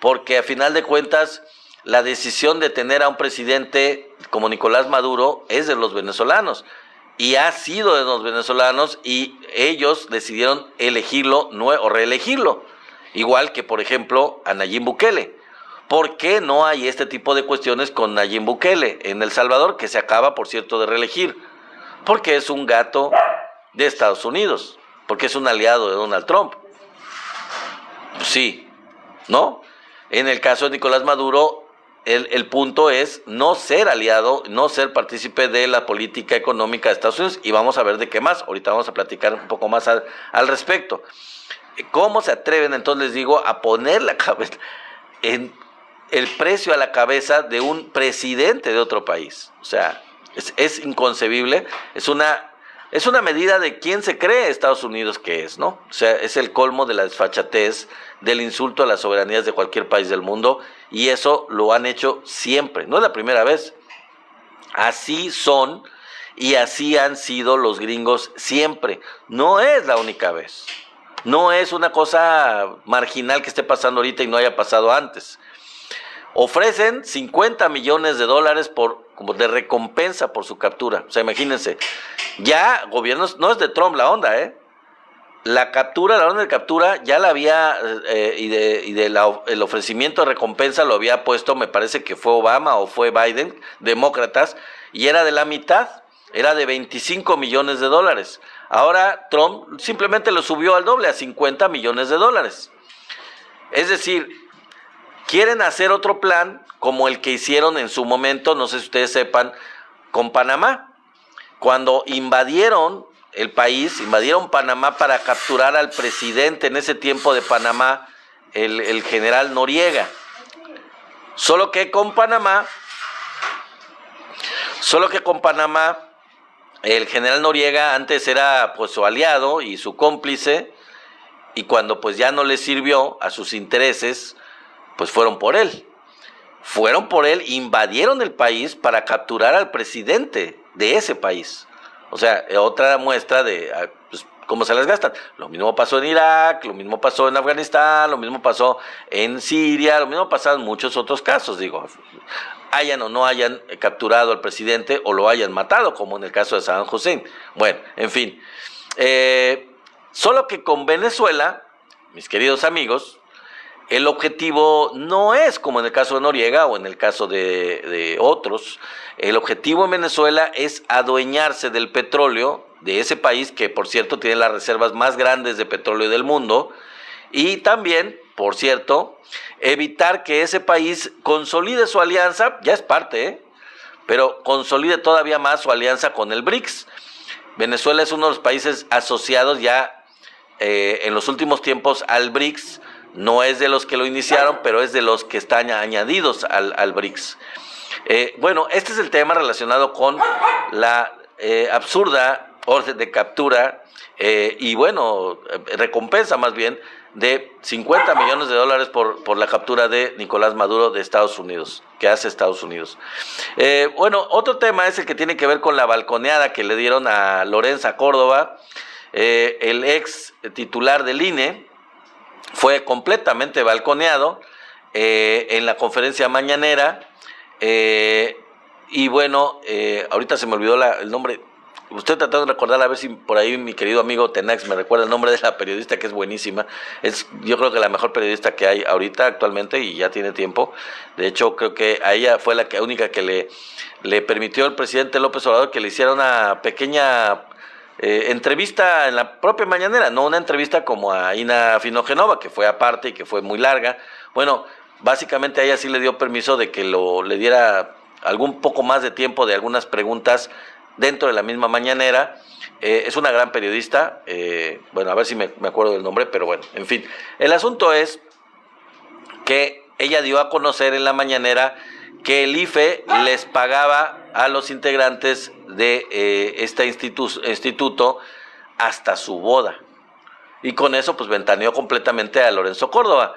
S1: porque a final de cuentas la decisión de tener a un presidente como Nicolás Maduro es de los venezolanos y ha sido de los venezolanos y ellos decidieron elegirlo o reelegirlo, igual que por ejemplo a Nayib Bukele. ¿Por qué no hay este tipo de cuestiones con Nayib Bukele en El Salvador, que se acaba por cierto de reelegir? Porque es un gato de Estados Unidos, porque es un aliado de Donald Trump. Sí, ¿no? En el caso de Nicolás Maduro, el punto es no ser aliado, no ser partícipe de la política económica de Estados Unidos, y vamos a ver de qué más. Ahorita vamos a platicar un poco más al respecto. ¿Cómo se atreven, entonces les digo, a poner la cabeza en el precio a la cabeza de un presidente de otro país? O sea, es inconcebible, es una medida de quién se cree Estados Unidos que es, ¿no? O sea, es el colmo de la desfachatez, del insulto a las soberanías de cualquier país del mundo, y eso lo han hecho siempre, no es la primera vez. Así son y así han sido los gringos siempre, no es la única vez. No es una cosa marginal que esté pasando ahorita y no haya pasado antes. Ofrecen $50 millones como de recompensa por su captura. O sea, imagínense, ya gobiernos, no es de Trump la onda, la orden de captura ya la había, el ofrecimiento de recompensa lo había puesto, me parece que fue Obama o fue Biden, demócratas, y era de la mitad, era de $25 millones. Ahora Trump simplemente lo subió al doble, a $50 millones. Es decir, quieren hacer otro plan como el que hicieron en su momento, no sé si ustedes sepan, con Panamá. Cuando invadieron el país, invadieron Panamá para capturar al presidente en ese tiempo de Panamá, el general Noriega. Solo que con Panamá, el general Noriega antes era pues su aliado y su cómplice, y cuando pues ya no le sirvió a sus intereses, pues fueron por él, invadieron el país para capturar al presidente de ese país. O sea, otra muestra de pues, cómo se las gastan. Lo mismo pasó en Irak, lo mismo pasó en Afganistán, lo mismo pasó en Siria, lo mismo pasó en muchos otros casos, digo, hayan o no hayan capturado al presidente o lo hayan matado, como en el caso de Saddam Hussein. Bueno, en fin, solo que con Venezuela, mis queridos amigos, el objetivo no es como en el caso de Noriega o en el caso de otros. El objetivo en Venezuela es adueñarse del petróleo de ese país, que por cierto tiene las reservas más grandes de petróleo del mundo, y también, por cierto, evitar que ese país consolide su alianza, ya es parte, pero consolide todavía más su alianza con el BRICS. Venezuela es uno de los países asociados ya en los últimos tiempos al BRICS. No es de los que lo iniciaron, pero es de los que están añadidos al BRICS. Bueno, este es el tema relacionado con la absurda orden de captura y bueno, recompensa más bien de $50 millones por la captura de Nicolás Maduro de Estados Unidos, que hace Estados Unidos. Bueno, otro tema es el que tiene que ver con la balconeada que le dieron a Lorenza Córdoba, el ex titular del INE. Fue completamente balconeado en la conferencia mañanera, y bueno, ahorita se me olvidó el nombre. Estoy tratando de recordar, a ver si por ahí mi querido amigo Tenax me recuerda el nombre de la periodista, que es buenísima. Es, yo creo que la mejor periodista que hay ahorita actualmente, y ya tiene tiempo. De hecho, creo que a ella fue la única que le permitió el presidente López Obrador que le hiciera una pequeña entrevista en la propia mañanera, no una entrevista como a Ina Finogenova, que fue aparte y que fue muy larga. Bueno, básicamente a ella sí le dio permiso de que le diera algún poco más de tiempo de algunas preguntas dentro de la misma mañanera. Es una gran periodista, bueno, a ver si me acuerdo del nombre, pero bueno, en fin. El asunto es que ella dio a conocer en la mañanera que el IFE les pagaba a los integrantes de este instituto hasta su boda. Y con eso pues ventaneó completamente a Lorenzo Córdoba.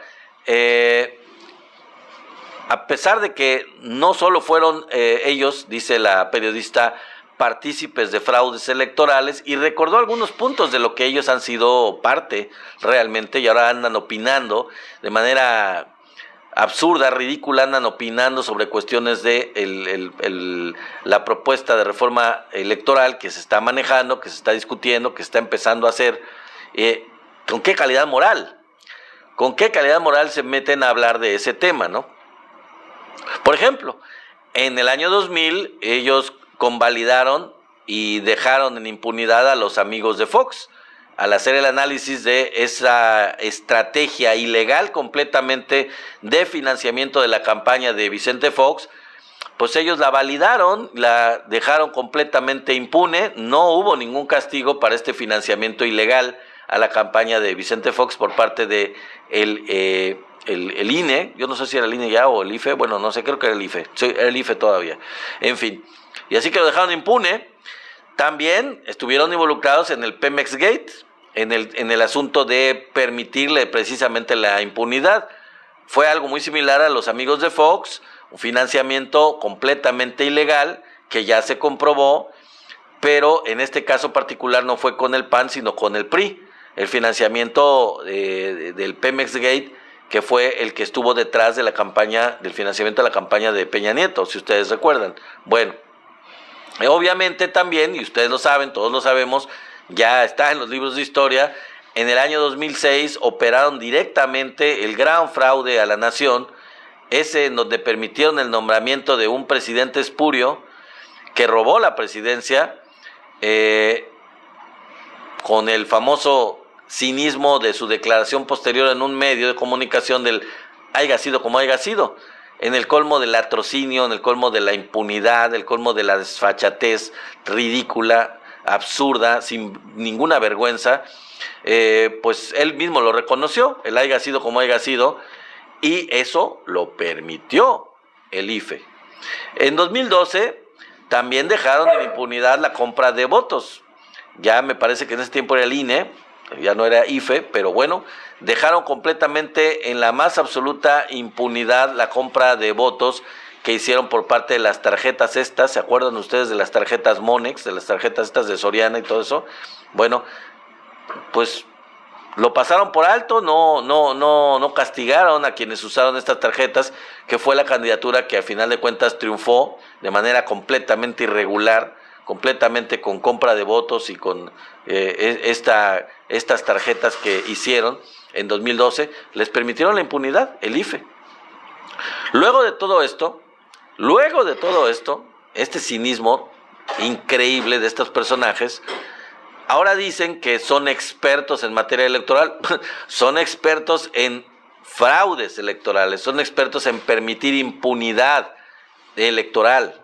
S1: A pesar de que no solo fueron ellos, dice la periodista, partícipes de fraudes electorales, y recordó algunos puntos de lo que ellos han sido parte realmente, y ahora andan opinando de manera absurda, ridícula, andan opinando sobre cuestiones de la propuesta de reforma electoral que se está manejando, que se está discutiendo, que se está empezando a hacer. ¿Con qué calidad moral? ¿Con qué calidad moral se meten a hablar de ese tema, no? Por ejemplo, en el año 2000 ellos convalidaron y dejaron en impunidad a los amigos de Fox. al hacer el análisis de esa estrategia ilegal completamente de financiamiento de la campaña de Vicente Fox, pues ellos la validaron, la dejaron completamente impune, no hubo ningún castigo para este financiamiento ilegal a la campaña de Vicente Fox por parte de el INE, yo no sé si era el INE ya o el IFE, bueno, no sé, creo que era el IFE, sí, era el IFE todavía, en fin, y así que lo dejaron impune. También estuvieron involucrados en el Pemex Gate, en el asunto de permitirle precisamente la impunidad. Fue algo muy similar a los amigos de Fox, un financiamiento completamente ilegal que ya se comprobó, pero en este caso particular no fue con el PAN, sino con el PRI. El financiamiento del Pemex Gate, que fue el que estuvo detrás de la campaña, del financiamiento de la campaña de Peña Nieto, si ustedes recuerdan. Bueno, obviamente también, y ustedes lo saben, todos lo sabemos, ya está en los libros de historia, en el año 2006 operaron directamente el gran fraude a la nación, ese en donde permitieron el nombramiento de un presidente espurio que robó la presidencia con el famoso cinismo de su declaración posterior en un medio de comunicación del haya sido como haya sido, en el colmo del latrocinio, en el colmo de la impunidad, el colmo de la desfachatez ridícula, absurda, sin ninguna vergüenza, pues él mismo lo reconoció, el haya sido como haya sido, y eso lo permitió el IFE. En 2012 también dejaron en impunidad la compra de votos. Ya me parece que en ese tiempo era el INE, ya no era IFE, pero bueno, dejaron completamente en la más absoluta impunidad la compra de votos que hicieron por parte de las tarjetas estas. ¿Se acuerdan ustedes de las tarjetas Monex, de las tarjetas estas de Soriana y todo eso? Bueno, pues lo pasaron por alto, no castigaron a quienes usaron estas tarjetas, que fue la candidatura que al final de cuentas triunfó de manera completamente irregular, completamente con compra de votos y con estas tarjetas que hicieron en 2012, les permitieron la impunidad, el IFE. Luego de todo esto, este cinismo increíble de estos personajes, ahora dicen que son expertos en materia electoral, son expertos en fraudes electorales, son expertos en permitir impunidad electoral,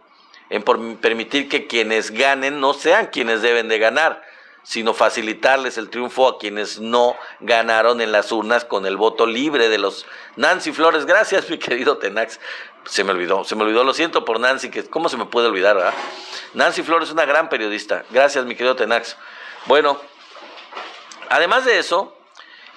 S1: en permitir que quienes ganen no sean quienes deben de ganar, sino facilitarles el triunfo a quienes no ganaron en las urnas con el voto libre de los Nancy Flores. Gracias, mi querido Tenax. Se me olvidó, lo siento por Nancy, que cómo se me puede olvidar, ¿verdad? Nancy Flores es una gran periodista. Gracias, mi querido Tenax. Bueno, además de eso,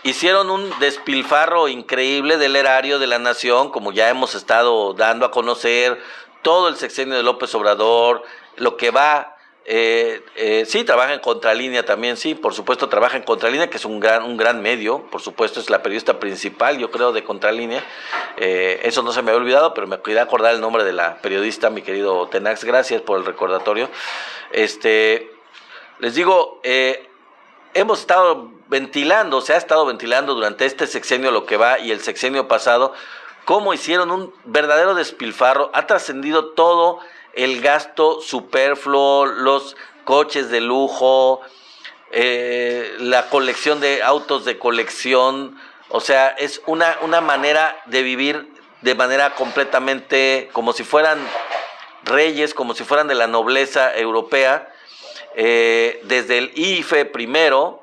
S1: hicieron un despilfarro increíble del erario de la nación, como ya hemos estado dando a conocer, todo el sexenio de López Obrador, lo que va, sí, trabaja en Contralínea también, sí, por supuesto trabaja en Contralínea, que es un gran medio, por supuesto es la periodista principal, yo creo, de Contralínea, eso no se me había olvidado, pero me quería acordar el nombre de la periodista, mi querido Tenax, gracias por el recordatorio. Les digo, hemos estado ventilando, se ha estado ventilando durante este sexenio lo que va y el sexenio pasado, cómo hicieron un verdadero despilfarro, ha trascendido todo el gasto superfluo, los coches de lujo, la colección de autos de colección, o sea, es una manera de vivir de manera completamente como si fueran reyes, como si fueran de la nobleza europea, desde el IFE primero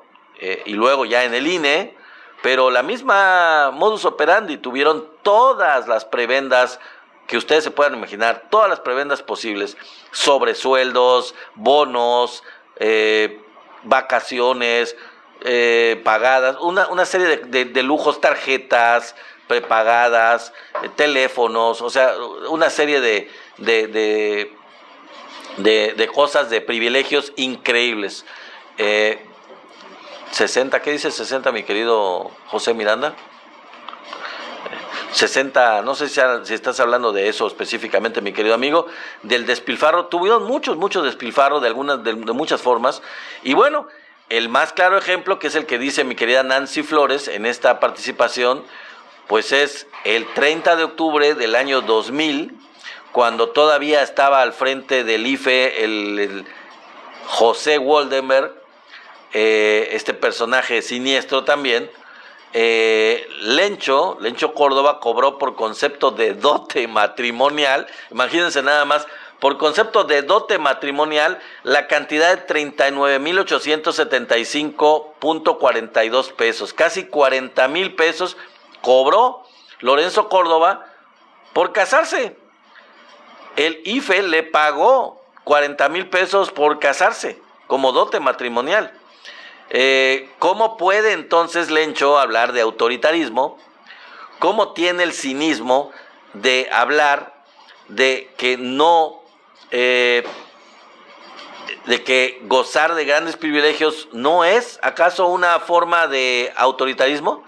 S1: y luego ya en el INE, pero la misma modus operandi, tuvieron todas las prebendas que ustedes se puedan imaginar, todas las prebendas posibles, sobresueldos, bonos, vacaciones pagadas, una serie de lujos, tarjetas prepagadas, teléfonos, o sea, una serie de cosas, de privilegios increíbles. 60, ¿qué dice 60, mi querido José Miranda? 60, no sé si estás hablando de eso específicamente, mi querido amigo, del despilfarro. Tuvieron muchos despilfarro de muchas formas. Y bueno, el más claro ejemplo, que es el que dice mi querida Nancy Flores en esta participación, pues es el 30 de octubre del año 2000, cuando todavía estaba al frente del IFE el José Woldenberg. este personaje siniestro también, Lencho Córdoba cobró por concepto de dote matrimonial, imagínense nada más, por concepto de dote matrimonial, la cantidad de 39,875.42 pesos, casi 40,000 pesos cobró Lorenzo Córdoba por casarse. El IFE le pagó 40,000 pesos por casarse como dote matrimonial. ¿Cómo puede entonces Lencho hablar de autoritarismo? ¿Cómo tiene el cinismo de hablar de que no, de que gozar de grandes privilegios no es acaso una forma de autoritarismo?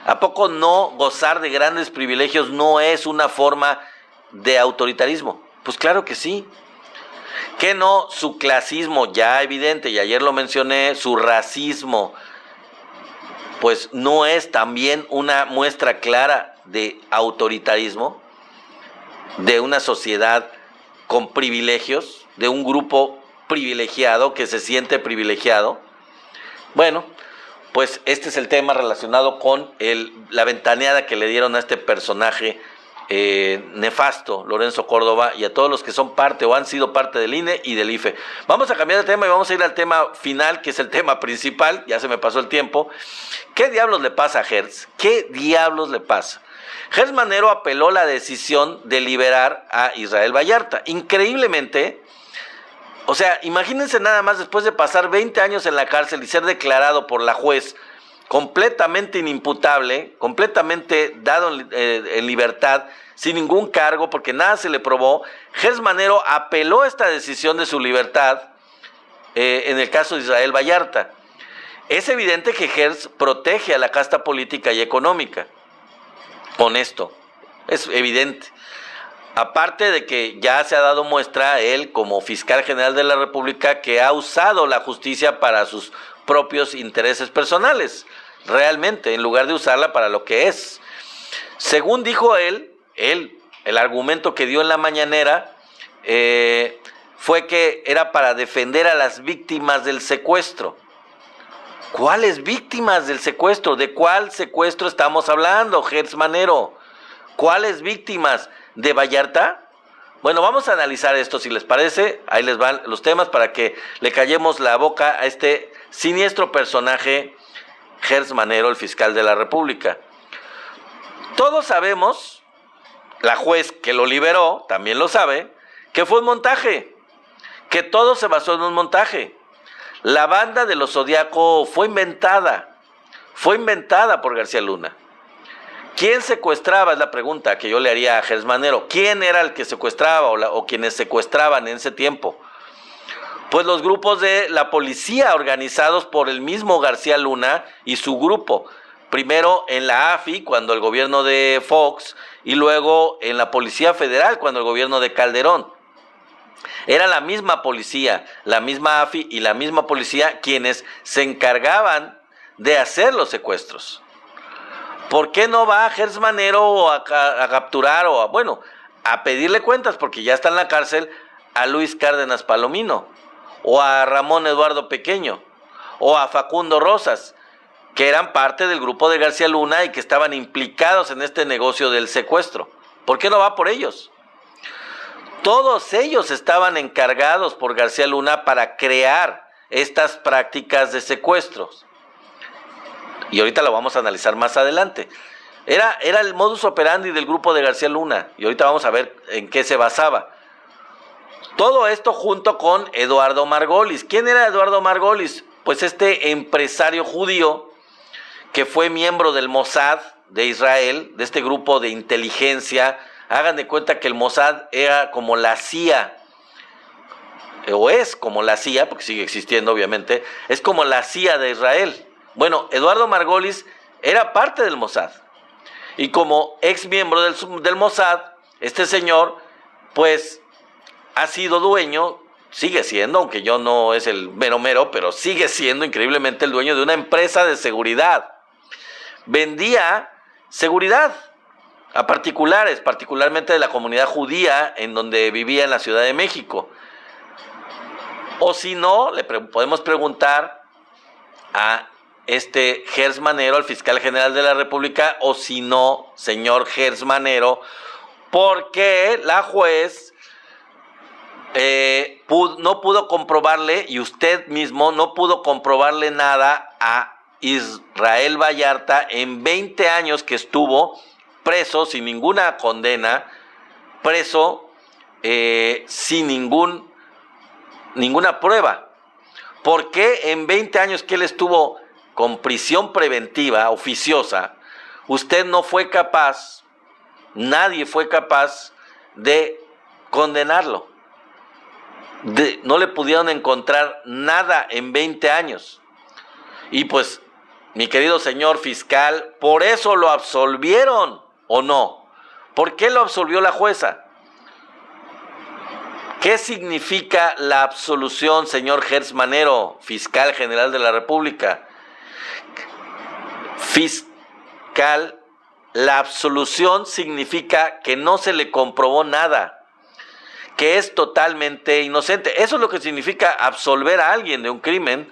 S1: ¿A poco no gozar de grandes privilegios no es una forma de autoritarismo? Pues claro que sí. ¿Qué no? Su clasismo ya evidente, y ayer lo mencioné, su racismo, pues no es también una muestra clara de autoritarismo, de una sociedad con privilegios, de un grupo privilegiado que se siente privilegiado. Bueno, pues este es el tema relacionado con la ventaneada que le dieron a este personaje nefasto, Lorenzo Córdoba, y a todos los que son parte o han sido parte del INE y del IFE. Vamos a cambiar de tema y vamos a ir al tema final, que es el tema principal. Ya se me pasó el tiempo. ¿Qué diablos le pasa a Hertz? ¿Qué diablos le pasa? Hertz Manero apeló la decisión de liberar a Israel Vallarta. Increíblemente, o sea, imagínense nada más, después de pasar 20 años en la cárcel y ser declarado por la juez completamente inimputable, completamente dado en libertad, sin ningún cargo, porque nada se le probó, Hertz Manero apeló esta decisión de su libertad en el caso de Israel Vallarta. Es evidente que Hertz protege a la casta política y económica con esto, es evidente. Aparte de que ya se ha dado muestra él como fiscal general de la República que ha usado la justicia para sus propios intereses personales, realmente, en lugar de usarla para lo que es. Según dijo él, el argumento que dio en la mañanera fue que era para defender a las víctimas del secuestro. ¿Cuáles víctimas del secuestro? ¿De cuál secuestro estamos hablando, Hertz Manero? ¿Cuáles víctimas? ¿De Vallarta? Bueno, vamos a analizar esto, si les parece. Ahí les van los temas para que le callemos la boca a este siniestro personaje, Hertz Manero, el fiscal de la República. Todos sabemos, la juez que lo liberó también lo sabe, que fue un montaje, que todo se basó en un montaje. La banda de los Zodiaco fue inventada por García Luna. ¿Quién secuestraba? Es la pregunta que yo le haría a Hertz Manero. ¿Quién era el que secuestraba o quienes secuestraban en ese tiempo? Pues los grupos de la policía organizados por el mismo García Luna y su grupo. Primero en la AFI, cuando el gobierno de Fox, y luego en la Policía Federal, cuando el gobierno de Calderón. Era la misma policía, la misma AFI y la misma policía quienes se encargaban de hacer los secuestros. ¿Por qué no va Hertz Manero a capturar o a pedirle cuentas, porque ya está en la cárcel, a Luis Cárdenas Palomino, o a Ramón Eduardo Pequeño, o a Facundo Rosas, que eran parte del grupo de García Luna y que estaban implicados en este negocio del secuestro? ¿Por qué no va por ellos? Todos ellos estaban encargados por García Luna para crear estas prácticas de secuestros. Y ahorita lo vamos a analizar más adelante. Era el modus operandi del grupo de García Luna, y ahorita vamos a ver en qué se basaba. Todo esto junto con Eduardo Margolis. ¿Quién era Eduardo Margolis? Pues este empresario judío que fue miembro del Mossad de Israel, de este grupo de inteligencia. Hagan de cuenta que el Mossad era como la CIA, o es como la CIA, porque sigue existiendo obviamente, es como la CIA de Israel. Bueno, Eduardo Margolis era parte del Mossad, y como ex miembro del Mossad, este señor pues ha sido dueño, sigue siendo, aunque yo no es el mero, pero sigue siendo increíblemente el dueño de una empresa de seguridad. Vendía seguridad a particulares, particularmente de la comunidad judía en donde vivía en la Ciudad de México. O si no, podemos preguntar a este Gers Manero, al fiscal general de la República, o si no, señor Gers Manero, porque la juez no pudo comprobarle, y usted mismo no pudo comprobarle nada a Israel Vallarta en 20 años que estuvo preso sin ninguna condena, preso sin ninguna prueba. ¿Por qué en 20 años que él estuvo con prisión preventiva oficiosa, usted no fue capaz, nadie fue capaz de condenarlo? No le pudieron encontrar nada en 20 años. Y pues, mi querido señor fiscal, por eso lo absolvieron, ¿o no? ¿Por qué lo absolvió la jueza? ¿Qué significa la absolución, señor Gers Manero, fiscal general de la República? Fiscal, la absolución significa que no se le comprobó nada, que es totalmente inocente. Eso es lo que significa absolver a alguien de un crimen.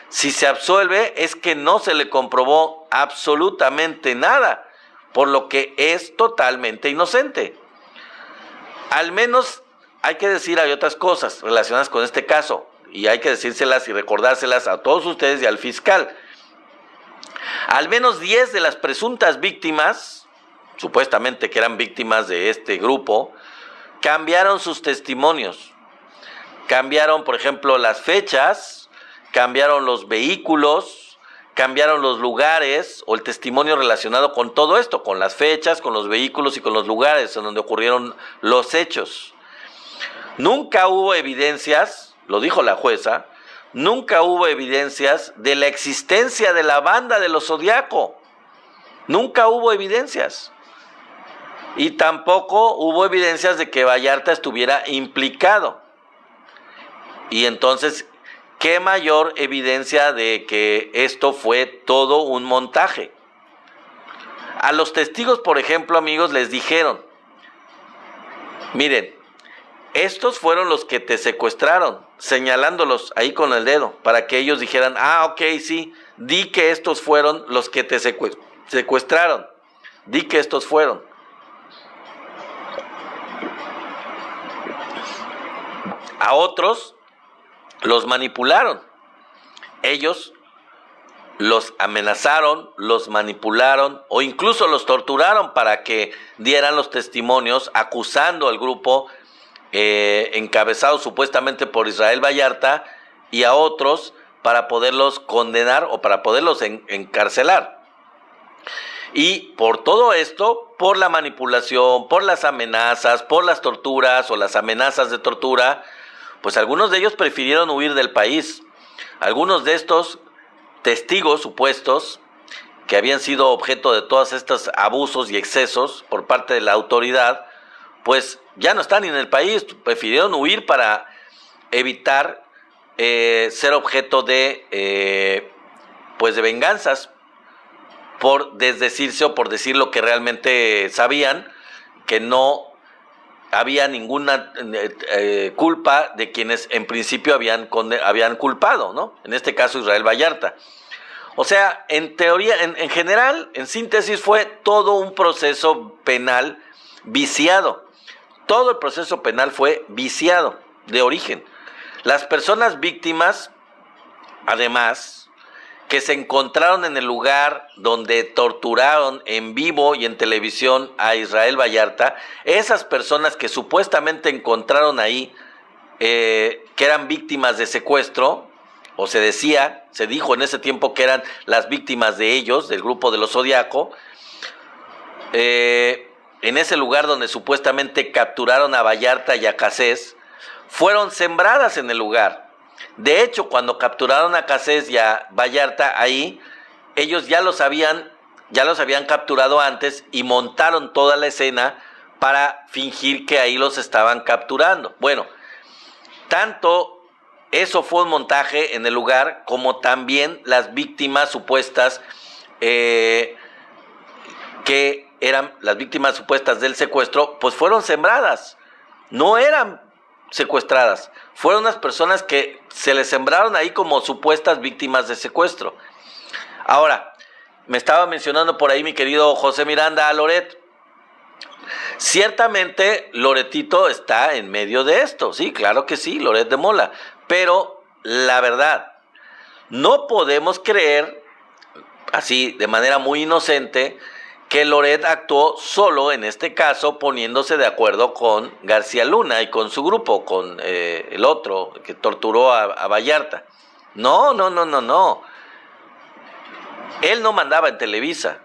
S1: Si se absuelve es que no se le comprobó absolutamente nada, por lo que es totalmente inocente. Al menos hay que decir, hay otras cosas relacionadas con este caso, y hay que decírselas y recordárselas a todos ustedes y al fiscal. Al menos 10 de las presuntas víctimas, supuestamente que eran víctimas de este grupo, cambiaron sus testimonios. Cambiaron, por ejemplo, las fechas, cambiaron los vehículos, cambiaron los lugares o el testimonio relacionado con todo esto, con las fechas, con los vehículos y con los lugares en donde ocurrieron los hechos. Nunca hubo evidencias, lo dijo la jueza, nunca hubo evidencias de la existencia de la banda de los Zodiaco. Nunca hubo evidencias. Y tampoco hubo evidencias de que Vallarta estuviera implicado. Y entonces, ¿qué mayor evidencia de que esto fue todo un montaje? A los testigos, por ejemplo, amigos, les dijeron, miren, estos fueron los que te secuestraron, señalándolos ahí con el dedo, para que ellos dijeran, ok, sí, di que estos fueron los que te secuestraron, di que estos fueron. A otros los manipularon, ellos los amenazaron, los manipularon o incluso los torturaron para que dieran los testimonios acusando al grupo encabezado supuestamente por Israel Vallarta, y a otros para poderlos condenar o para poderlos encarcelar. Y por todo esto, por la manipulación, por las amenazas, por las torturas o las amenazas de tortura, pues algunos de ellos prefirieron huir del país. Algunos de estos testigos supuestos que habían sido objeto de todos estos abusos y excesos por parte de la autoridad, pues ya no están en el país, prefirieron huir para evitar ser objeto de venganzas por desdecirse o por decir lo que realmente sabían, que no había ninguna culpa de quienes en principio habían culpado, ¿no? En este caso Israel Vallarta. O sea, en teoría, en general, en síntesis, fue todo un proceso penal viciado. Todo el proceso penal fue viciado de origen. Las personas víctimas, además, que se encontraron en el lugar donde torturaron en vivo y en televisión a Israel Vallarta, esas personas que supuestamente encontraron ahí, que eran víctimas de secuestro, o se dijo en ese tiempo que eran las víctimas de ellos, del grupo de los Zodiaco, en ese lugar donde supuestamente capturaron a Vallarta y a Cassés, fueron sembradas en el lugar. De hecho, cuando capturaron a Cassés y a Vallarta ahí, ellos ya los habían capturado antes y montaron toda la escena para fingir que ahí los estaban capturando. Bueno, tanto eso fue un montaje en el lugar, como también las víctimas supuestas que eran las víctimas supuestas del secuestro, pues fueron sembradas, no eran secuestradas, fueron unas personas que se les sembraron ahí como supuestas víctimas de secuestro. Ahora, me estaba mencionando por ahí mi querido José Miranda a Loret. Ciertamente Loretito está en medio de esto, sí, claro que sí, Loret de Mola, pero la verdad, no podemos creer, así de manera muy inocente, que Loret actuó solo en este caso poniéndose de acuerdo con García Luna y con su grupo, con el otro que torturó a Vallarta. No, no, no, no, no. Él no mandaba en Televisa.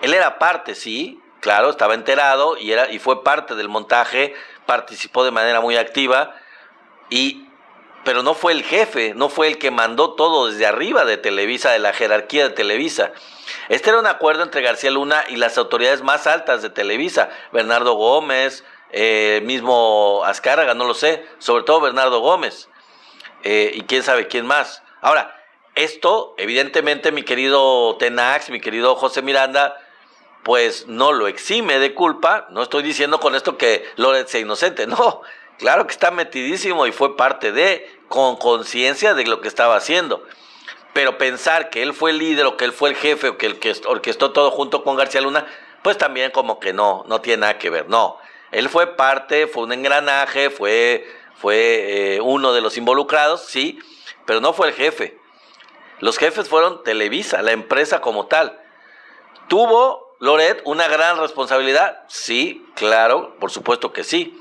S1: Él era parte, sí, claro, estaba enterado y fue parte del montaje, participó de manera muy activa, pero no fue el jefe, no fue el que mandó todo desde arriba de Televisa, de la jerarquía de Televisa. Este era un acuerdo entre García Luna y las autoridades más altas de Televisa, Bernardo Gómez, mismo Azcárraga, no lo sé, sobre todo Bernardo Gómez, y quién sabe quién más. Ahora, esto, evidentemente, mi querido Tenax, mi querido José Miranda, pues no lo exime de culpa. No estoy diciendo con esto que Loret sea inocente, no, claro que está metidísimo y fue parte con conciencia de lo que estaba haciendo. Pero pensar que él fue el líder o que él fue el jefe o que el que orquestó todo junto con García Luna, pues también como que no tiene nada que ver, no. Él fue parte, fue un engranaje, fue uno de los involucrados, sí, pero no fue el jefe. Los jefes fueron Televisa, la empresa como tal. ¿Tuvo Loret una gran responsabilidad? Sí, claro, por supuesto que sí.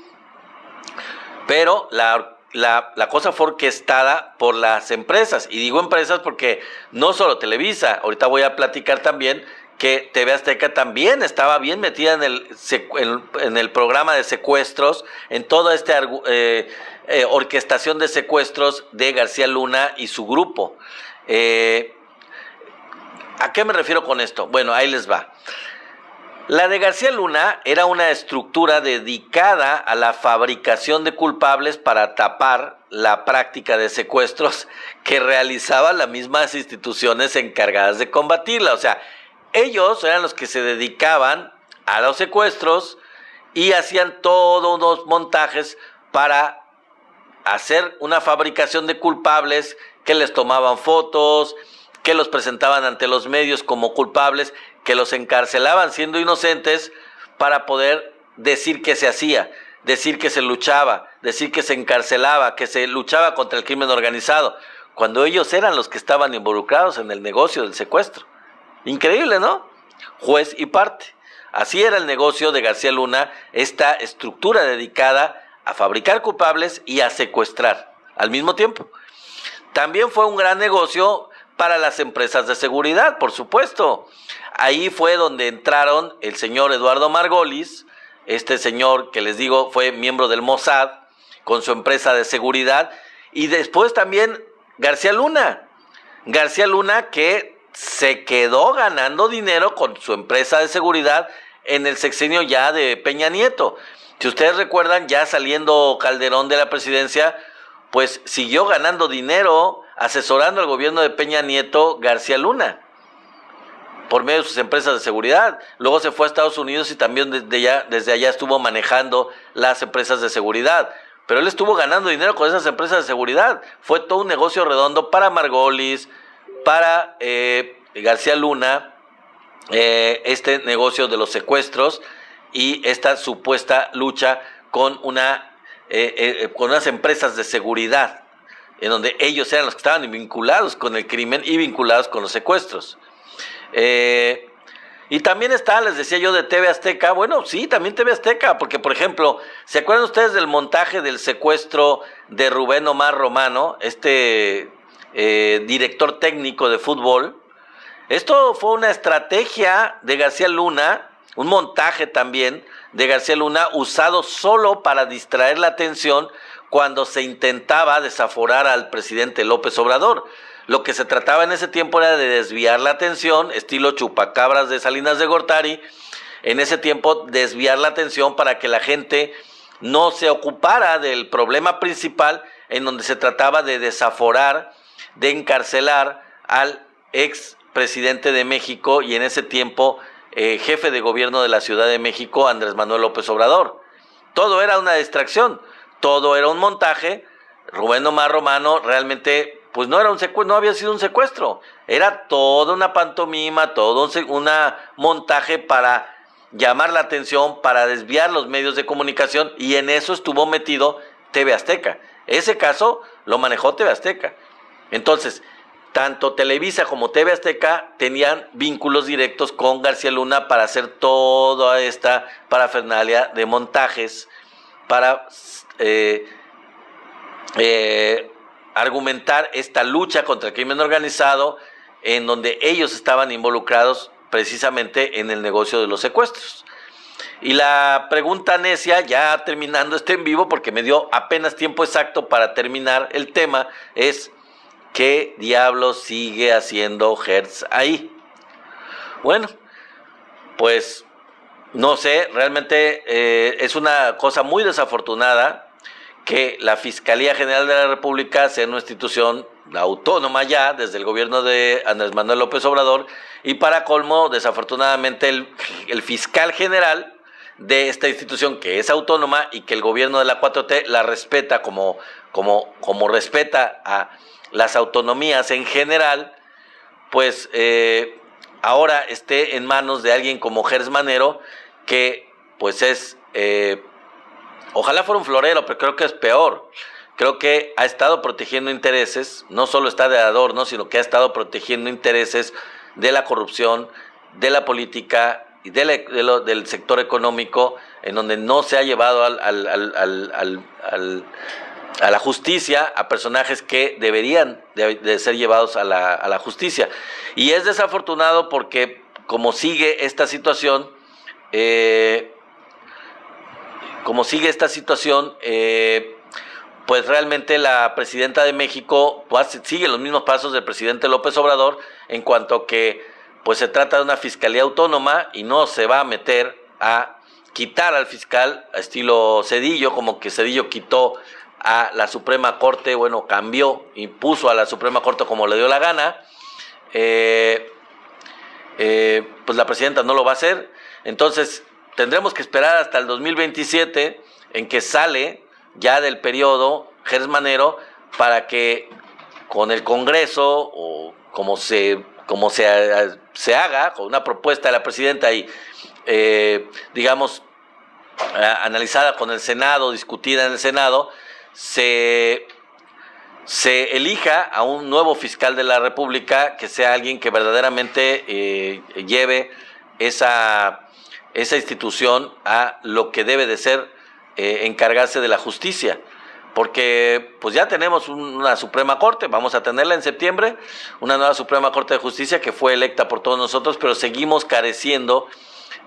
S1: Pero la cosa fue orquestada por las empresas. Y digo empresas porque no solo Televisa, ahorita voy a platicar también que TV Azteca también estaba bien metida en el programa de secuestros, en toda esta orquestación de secuestros de García Luna y su grupo. ¿A qué me refiero con esto? Bueno, ahí les va. La de García Luna era una estructura dedicada a la fabricación de culpables para tapar la práctica de secuestros que realizaban las mismas instituciones encargadas de combatirla. O sea, ellos eran los que se dedicaban a los secuestros y hacían todos unos montajes para hacer una fabricación de culpables que les tomaban fotos, que los presentaban ante los medios como culpables, que los encarcelaban siendo inocentes para poder decir que se hacía, decir que se luchaba, decir que se encarcelaba, que se luchaba contra el crimen organizado, cuando ellos eran los que estaban involucrados en el negocio del secuestro. Increíble, ¿no? Juez y parte. Así era el negocio de García Luna, esta estructura dedicada a fabricar culpables y a secuestrar al mismo tiempo. También fue un gran negocio para las empresas de seguridad, por supuesto. Ahí fue donde entraron el señor Eduardo Margolis, este señor que les digo fue miembro del Mossad, con su empresa de seguridad, y después también García Luna que se quedó ganando dinero con su empresa de seguridad en el sexenio ya de Peña Nieto. Si ustedes recuerdan, ya saliendo Calderón de la presidencia, pues siguió ganando dinero asesorando al gobierno de Peña Nieto García Luna por medio de sus empresas de seguridad. Luego se fue a Estados Unidos y también desde allá estuvo manejando las empresas de seguridad. Pero él estuvo ganando dinero con esas empresas de seguridad. Fue todo un negocio redondo para Margolis, para García Luna, este negocio de los secuestros y esta supuesta lucha con unas empresas de seguridad, en donde ellos eran los que estaban vinculados con el crimen y vinculados con los secuestros. Y también está, les decía yo, de TV Azteca. Bueno, sí, también TV Azteca, porque por ejemplo, ¿se acuerdan ustedes del montaje del secuestro de Rubén Omar Romano, director técnico de fútbol? Esto fue una estrategia de García Luna, un montaje también de García Luna usado solo para distraer la atención cuando se intentaba desaforar al presidente López Obrador. Lo que se trataba en ese tiempo era de desviar la atención, estilo chupacabras de Salinas de Gortari, en ese tiempo desviar la atención para que la gente no se ocupara del problema principal, en donde se trataba de desaforar, de encarcelar al ex presidente de México y en ese tiempo jefe de gobierno de la Ciudad de México, Andrés Manuel López Obrador. Todo era una distracción, todo era un montaje. Rubén Omar Romano realmente pues no había sido un secuestro, Era toda una pantomima, todo un montaje para llamar la atención, para desviar los medios de comunicación, y en eso estuvo metido TV Azteca. Ese caso lo manejó TV Azteca. Entonces, tanto Televisa como TV Azteca tenían vínculos directos con García Luna para hacer toda esta parafernalia de montajes, para argumentar esta lucha contra el crimen organizado, en donde ellos estaban involucrados precisamente en el negocio de los secuestros. Y la pregunta necia, ya terminando este en vivo, porque me dio apenas tiempo exacto para terminar el tema, es: ¿qué diablos sigue haciendo Hertz ahí? Bueno, pues no sé, realmente es una cosa muy desafortunada que la Fiscalía General de la República sea una institución autónoma ya desde el gobierno de Andrés Manuel López Obrador, y para colmo, desafortunadamente, el fiscal general de esta institución, que es autónoma y que el gobierno de la 4T la respeta como respeta a las autonomías en general, pues ahora esté en manos de alguien como Gers Manero, que pues es, ojalá fuera un florero, pero creo que es peor. Creo que ha estado protegiendo intereses, no solo está de adorno, sino que ha estado protegiendo intereses de la corrupción, de la política y del sector económico, en donde no se ha llevado a la justicia a personajes que deberían de ser llevados a la justicia. Y es desafortunado porque, como sigue esta situación, pues realmente la presidenta de México pues sigue los mismos pasos del presidente López Obrador, en cuanto a que pues se trata de una fiscalía autónoma y no se va a meter a quitar al fiscal a estilo Zedillo, como que Zedillo quitó a la Suprema Corte, bueno, cambió y puso a la Suprema Corte como le dio la gana. Pues la presidenta no lo va a hacer. Entonces tendremos que esperar hasta el 2027, en que sale ya del periodo Gers Manero, para que con el Congreso, o como se haga, con una propuesta de la presidenta y digamos analizada con el Senado, discutida en el Senado, se elija a un nuevo fiscal de la República, que sea alguien que verdaderamente lleve esa institución a lo que debe de ser, encargarse de la justicia. Porque pues ya tenemos una Suprema Corte, vamos a tenerla en septiembre, una nueva Suprema Corte de Justicia que fue electa por todos nosotros, pero seguimos careciendo,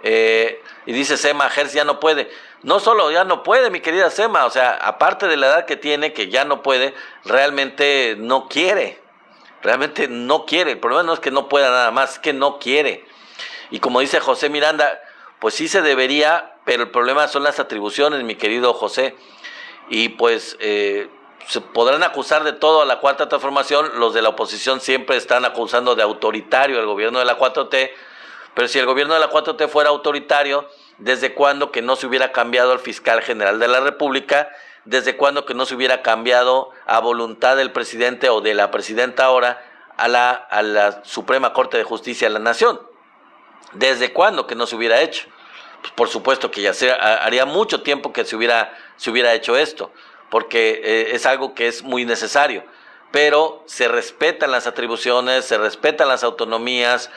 S1: y dice Sema, Hertz ya no puede. No solo ya no puede, mi querida Sema, o sea, aparte de la edad que tiene, que ya no puede, realmente no quiere, el problema no es que no pueda nada más, es que no quiere. Y como dice José Miranda, pues sí se debería, pero el problema son las atribuciones, mi querido José. Y pues se podrán acusar de todo a la Cuarta Transformación, los de la oposición siempre están acusando de autoritario al gobierno de la 4T, pero si el gobierno de la 4T fuera autoritario, ¿desde cuándo que no se hubiera cambiado al fiscal general de la República? ¿Desde cuándo que no se hubiera cambiado a voluntad del presidente o de la presidenta ahora a la Suprema Corte de Justicia de la Nación? ¿Desde cuándo que no se hubiera hecho? Pues por supuesto que ya haría mucho tiempo que se hubiera hecho esto, porque es algo que es muy necesario, pero se respetan las atribuciones, se respetan las autonomías,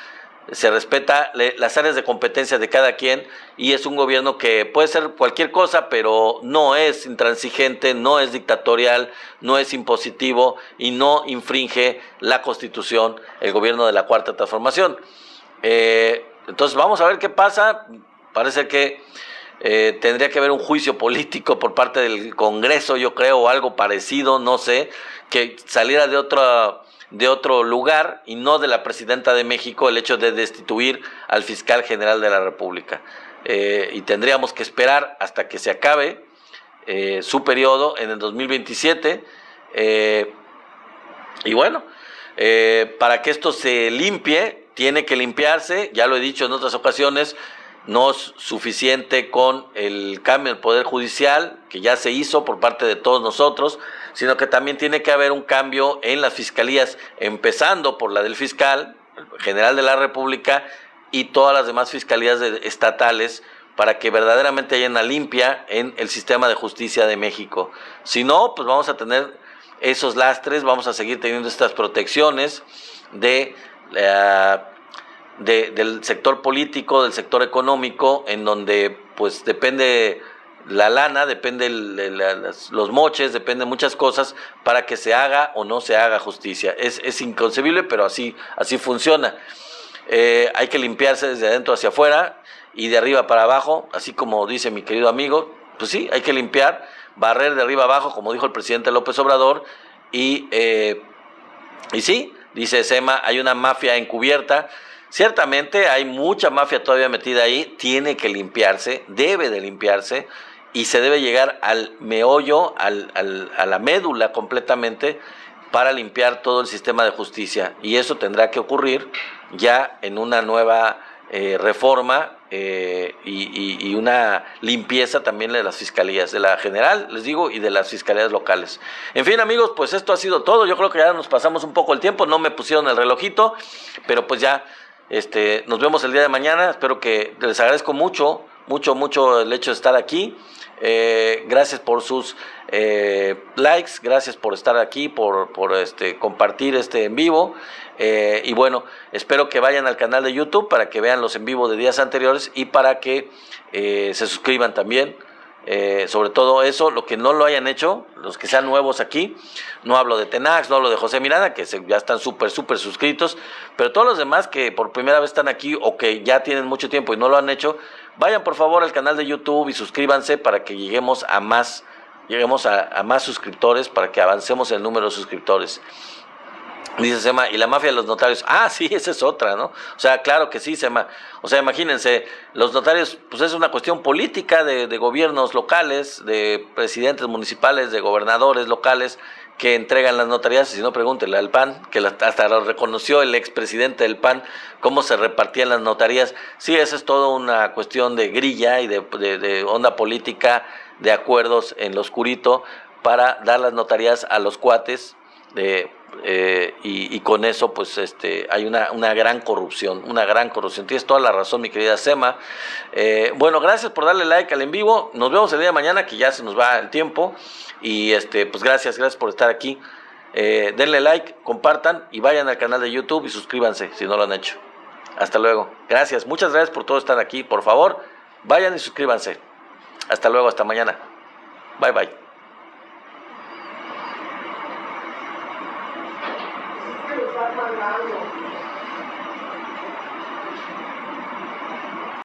S1: se respeta las áreas de competencia de cada quien, y es un gobierno que puede ser cualquier cosa, pero no es intransigente, no es dictatorial, no es impositivo y no infringe la Constitución, el gobierno de la Cuarta Transformación. Entonces vamos a ver qué pasa. Parece que tendría que haber un juicio político por parte del Congreso, yo creo, o algo parecido, no sé, que saliera de otro lugar y no de la presidenta de México, el hecho de destituir al fiscal general de la República. Y tendríamos que esperar hasta que se acabe su periodo en el 2027. Y bueno, para que esto se limpie, tiene que limpiarse, ya lo he dicho en otras ocasiones, no es suficiente con el cambio del Poder Judicial, que ya se hizo por parte de todos nosotros, sino que también tiene que haber un cambio en las fiscalías, empezando por la del fiscal general de la República y todas las demás fiscalías estatales, para que verdaderamente haya una limpia en el sistema de justicia de México. Si no, pues vamos a tener esos lastres, vamos a seguir teniendo estas protecciones del sector político, del sector económico, en donde pues depende la lana, depende los moches, depende muchas cosas para que se haga o no se haga justicia. Es inconcebible, pero así funciona. Hay que limpiarse desde adentro hacia afuera y de arriba para abajo, así como dice mi querido amigo. Pues sí, hay que limpiar, barrer de arriba abajo, como dijo el presidente López Obrador, y sí, dice Sema, hay una mafia encubierta. Ciertamente hay mucha mafia todavía metida ahí, tiene que limpiarse, debe de limpiarse, y se debe llegar al meollo, a la médula completamente, para limpiar todo el sistema de justicia, y eso tendrá que ocurrir ya en una nueva reforma y una limpieza también de las fiscalías, de la general, les digo, y de las fiscalías locales. En fin, amigos, pues esto ha sido todo. Yo creo que ya nos pasamos un poco el tiempo, no me pusieron el relojito, pero pues ya nos vemos el día de mañana. Espero que les agradezco mucho el hecho de estar aquí. Gracias por sus likes, gracias por estar aquí, por compartir en vivo, y bueno, espero que vayan al canal de YouTube para que vean los en vivo de días anteriores y para que se suscriban también. Sobre todo eso, lo que no lo hayan hecho, los que sean nuevos aquí, no hablo de Tenax, no hablo de José Miranda, que ya están súper suscritos, pero todos los demás que por primera vez están aquí o que ya tienen mucho tiempo y no lo han hecho, vayan por favor al canal de YouTube y suscríbanse para que lleguemos a más suscriptores, para que avancemos el número de suscriptores. Dice Sema, ¿y la mafia de los notarios? Ah, sí, esa es otra, ¿no? O sea, claro que sí, Sema. O sea, imagínense, los notarios, pues es una cuestión política de gobiernos locales, de presidentes municipales, de gobernadores locales, que entregan las notarías. Y si no, pregúntele al PAN, que hasta lo reconoció el expresidente del PAN, cómo se repartían las notarías. Sí, esa es toda una cuestión de grilla y de onda política, de acuerdos en lo oscurito, para dar las notarías a los cuates, y con eso pues hay una gran corrupción, Tienes toda la razón, mi querida Sema. Bueno, gracias por darle like al en vivo. Nos vemos el día de mañana, que ya se nos va el tiempo, y pues gracias por estar aquí. Denle like, compartan y vayan al canal de YouTube y suscríbanse si no lo han hecho. Hasta luego. Gracias, muchas gracias por todo estar aquí. Por favor, vayan y suscríbanse. Hasta luego, hasta mañana. Bye bye.
S2: Está mandando.